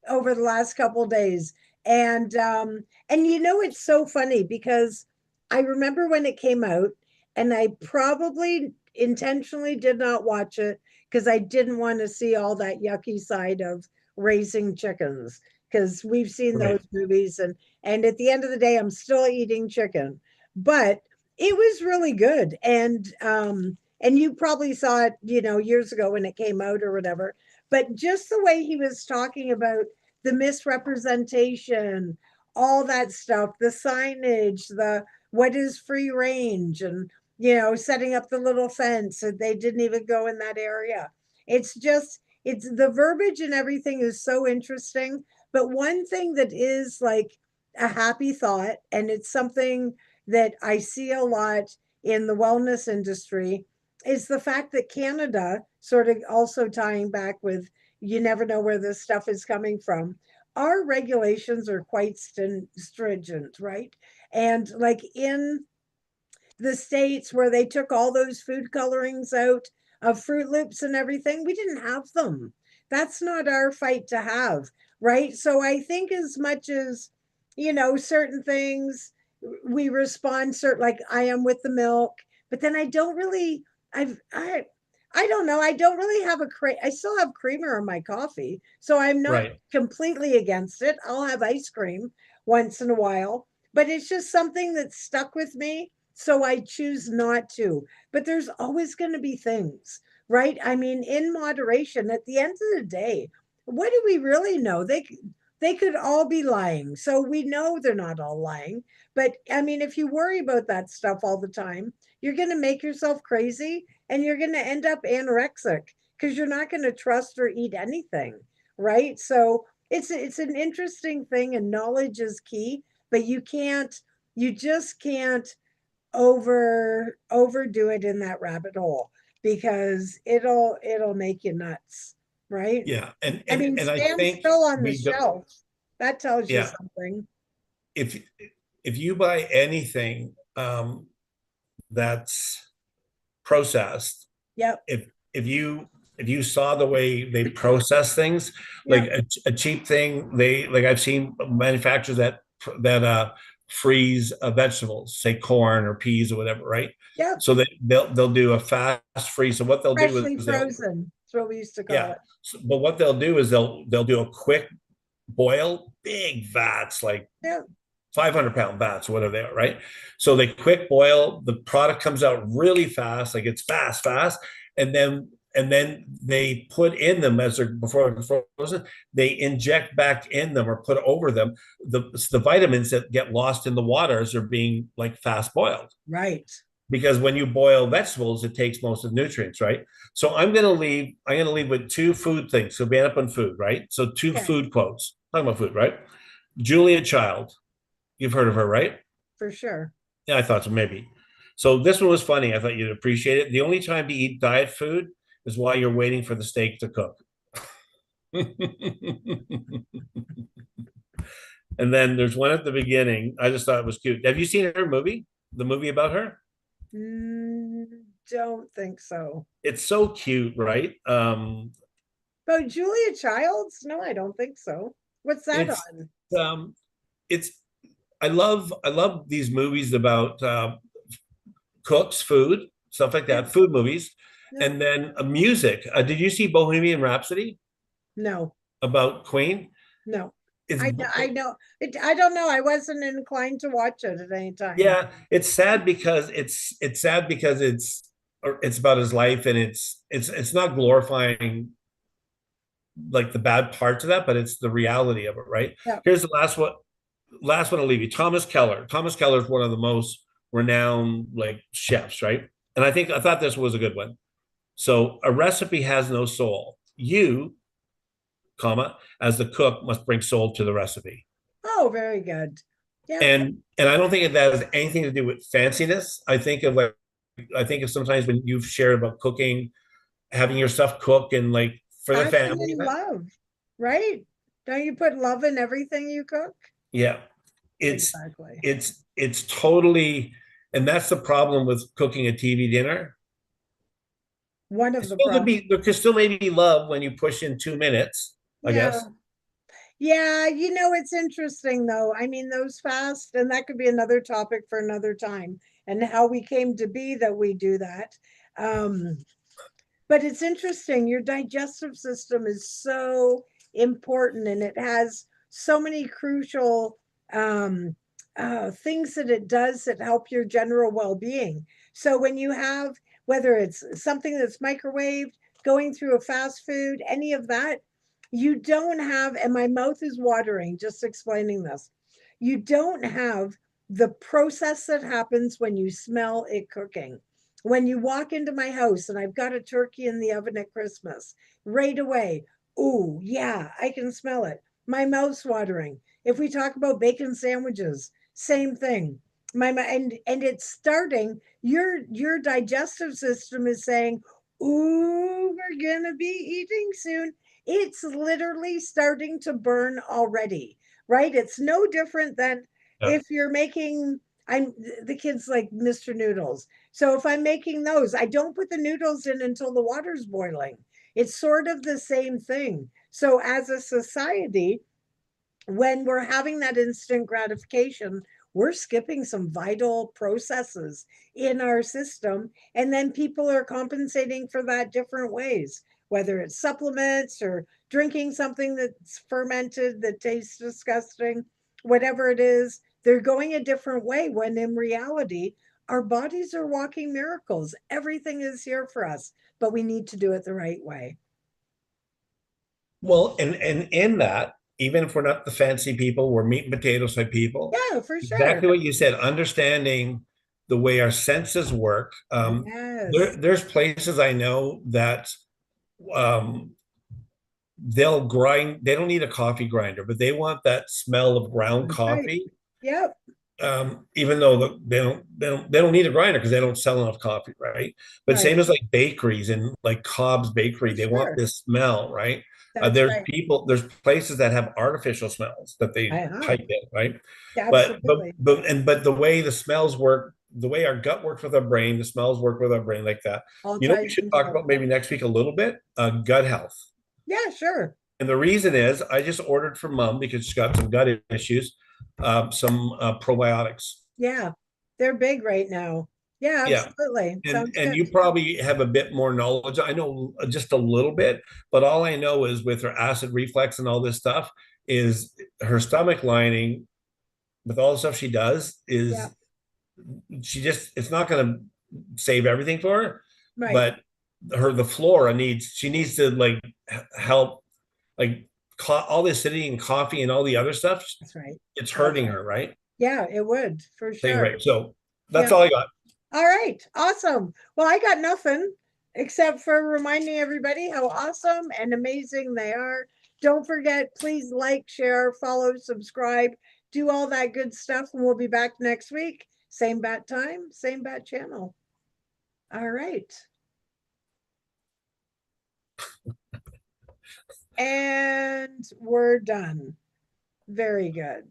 Speaker 1: over the last couple days. And you know it's so funny because I remember when it came out and I probably intentionally did not watch it because I didn't want to see all that yucky side of raising chickens because we've seen
Speaker 2: Right.
Speaker 1: those movies and at the end of the day I'm still eating chicken. But it was really good and you probably saw it, years ago when it came out or whatever. But just the way he was talking about the misrepresentation, all that stuff, the signage, the what is free range, and setting up the little fence that they didn't even go in that area. It's the verbiage and everything is so interesting. But one thing that is like a happy thought, and it's something that I see a lot in the wellness industry is the fact that Canada, sort of also tying back with you never know where this stuff is coming from, our regulations are quite stringent, right? And like in the States where they took all those food colorings out of Fruit Loops and everything, we didn't have them. That's not our fight to have, right? So I think as much as, certain things we respond certain like I am with the milk, but then I don't really I've I don't know. I don't really have I still have creamer in my coffee. So I'm not
Speaker 2: Right.
Speaker 1: completely against it. I'll have ice cream once in a while, but it's just something that stuck with me so I choose not to. But there's always going to be things, right? I mean, in moderation, at the end of the day, what do we really know? They could all be lying. So we know they're not all lying. But I mean, if you worry about that stuff all the time, you're going to make yourself crazy and you're going to end up anorexic because you're not going to trust or eat anything, right? So it's an interesting thing and knowledge is key, but you just can't overdo it in that rabbit hole because it'll make you nuts, right?
Speaker 2: Yeah. And
Speaker 1: I
Speaker 2: and
Speaker 1: mean,
Speaker 2: and I
Speaker 1: stand
Speaker 2: think
Speaker 1: still on the
Speaker 2: we do,
Speaker 1: shelf. That tells you
Speaker 2: yeah.
Speaker 1: something.
Speaker 2: If if you buy anything that's processed,
Speaker 1: Yep.
Speaker 2: if you saw the way they process things, like
Speaker 1: Yep.
Speaker 2: a cheap thing, they like I've seen manufacturers that freeze vegetables, say corn or peas or whatever, right?
Speaker 1: Yep.
Speaker 2: So that they'll do a fast freeze. So what they'll do
Speaker 1: Freshly
Speaker 2: is they'll
Speaker 1: frozen. That's what we used to call
Speaker 2: yeah.
Speaker 1: it.
Speaker 2: But what they'll do is they'll do a quick boil, big vats, like
Speaker 1: Yep.
Speaker 2: 500-pound vats or whatever they are, right? So they quick boil, the product comes out really fast, like it's fast, and then they put in them as they're before they're frozen, they inject back in them or put over them the vitamins that get lost in the water as they're being like fast boiled.
Speaker 1: Right.
Speaker 2: Because when you boil vegetables, it takes most of the nutrients, right? So I'm gonna leave with two food things. So we end up on food, right? So two
Speaker 1: Okay.
Speaker 2: food quotes. Talking about food, right? Julia Child. You've heard of her, right?
Speaker 1: For sure.
Speaker 2: Yeah, I thought so, maybe. So this one was funny. I thought you'd appreciate it. The only time to eat diet food is while you're waiting for the steak to cook. And then there's one at the beginning. I just thought it was cute. Have you seen her movie? The movie about her?
Speaker 1: Don't think so.
Speaker 2: It's so cute, right?
Speaker 1: But Julia Childs? No, I don't think so. What's that
Speaker 2: It's
Speaker 1: on?
Speaker 2: um, it's I love these movies about cooks, food, stuff like
Speaker 1: Yeah.
Speaker 2: that, food movies,
Speaker 1: No.
Speaker 2: and then music. Did you see Bohemian Rhapsody
Speaker 1: No.
Speaker 2: about Queen?
Speaker 1: No.
Speaker 2: It's
Speaker 1: I know. I don't know. I wasn't inclined to watch it at any time.
Speaker 2: yeah, it's sad because it's sad because it's about his life and it's not glorifying like the bad parts of that, but it's the reality of it, right?
Speaker 1: Yeah.
Speaker 2: Here's the last one I'll leave you. Thomas Keller. Thomas Keller is one of the most renowned like chefs, right? And I thought this was a good one. So a recipe has no soul. You, comma, as the cook, must bring soul to the recipe.
Speaker 1: Oh, very good. Yeah,
Speaker 2: And I don't think that has anything to do with fanciness. I think of sometimes when you've shared about cooking, having your stuff cook and like for the
Speaker 1: passion
Speaker 2: family.
Speaker 1: and love, right? Don't you put love in everything you cook?
Speaker 2: Yeah, it's
Speaker 1: Exactly.
Speaker 2: it's totally, and that's the problem with cooking a TV dinner.
Speaker 1: One
Speaker 2: It
Speaker 1: of the
Speaker 2: still could
Speaker 1: problems.
Speaker 2: be there could still maybe be love when you push in 2 minutes, I
Speaker 1: Yeah.
Speaker 2: guess.
Speaker 1: Yeah, it's interesting though. I mean, those fast, and that could be another topic for another time, and how we came to be that we do that. Um, but it's interesting. Your digestive system is so important, and it has so many crucial um, things that it does that help your general well-being. So when you have, whether it's something that's microwaved, going through a fast food, any of that, you don't have, and my mouth is watering just explaining this, you don't have the process that happens when you smell it cooking. When you walk into my house and I've got a turkey in the oven at Christmas, right away, ooh, yeah, I can smell it. My mouth's watering. If we talk about bacon sandwiches, same thing. And it's starting. Your digestive system is saying, "Ooh, we're gonna be eating soon." It's literally starting to burn already, right? It's no different than
Speaker 2: Yeah.
Speaker 1: if you're making. I'm the kids like Mr. Noodles. So if I'm making those, I don't put the noodles in until the water's boiling. It's sort of the same thing. So as a society, when we're having that instant gratification, we're skipping some vital processes in our system. And then people are compensating for that different ways, whether it's supplements or drinking something that's fermented that tastes disgusting, whatever it is, they're going a different way when in reality, our bodies are walking miracles. Everything is here for us, but we need to do it the right way.
Speaker 2: Well, and in that, even if we're not the fancy people, we're meat and potatoes type people.
Speaker 1: Yeah, for sure.
Speaker 2: Exactly what you said, understanding the way our senses work.
Speaker 1: Yes.
Speaker 2: There's places I know that um, they'll grind. They don't need a coffee grinder, but they want that smell of ground
Speaker 1: That's right.
Speaker 2: coffee.
Speaker 1: Yep.
Speaker 2: Even though they don't need a grinder because they don't sell enough coffee, right? But
Speaker 1: Right.
Speaker 2: same as like bakeries and like Cobb's Bakery,
Speaker 1: For
Speaker 2: they want
Speaker 1: sure.
Speaker 2: this smell, right?
Speaker 1: That's right.
Speaker 2: There's places that have artificial smells that they
Speaker 1: Uh-huh.
Speaker 2: pipe in, right?
Speaker 1: Absolutely.
Speaker 2: But the way the smells work, the way our gut works with our brain, the smells work with our brain like that.
Speaker 1: All
Speaker 2: You know, we
Speaker 1: ties
Speaker 2: should
Speaker 1: into
Speaker 2: talk
Speaker 1: one.
Speaker 2: about maybe next week a little bit, gut health.
Speaker 1: Yeah, sure.
Speaker 2: And the reason is I just ordered for mom because she's got some gut issues, some probiotics.
Speaker 1: Yeah. They're big right now. Yeah,
Speaker 2: Yeah.
Speaker 1: absolutely. Sounds
Speaker 2: And
Speaker 1: good.
Speaker 2: you probably have a bit more knowledge. I know just a little bit, but all I know is with her acid reflux and all this stuff is her stomach lining with all the stuff she does
Speaker 1: Yeah.
Speaker 2: is she just it's not going to save everything for her,
Speaker 1: Right.
Speaker 2: but the flora needs she needs to like help like all the acidity and coffee and all the other stuff.
Speaker 1: That's right.
Speaker 2: It's
Speaker 1: That's
Speaker 2: hurting
Speaker 1: right.
Speaker 2: her, right?
Speaker 1: Yeah, it would for
Speaker 2: Thing,
Speaker 1: sure.
Speaker 2: right. So that's
Speaker 1: Yeah.
Speaker 2: all I got.
Speaker 1: All right. Awesome. Well, I got nothing except for reminding everybody how awesome and amazing they are. Don't forget, please like, share, follow, subscribe, do all that good stuff. And we'll be back next week. Same bat time, same bat channel. All right. And we're done. Very good.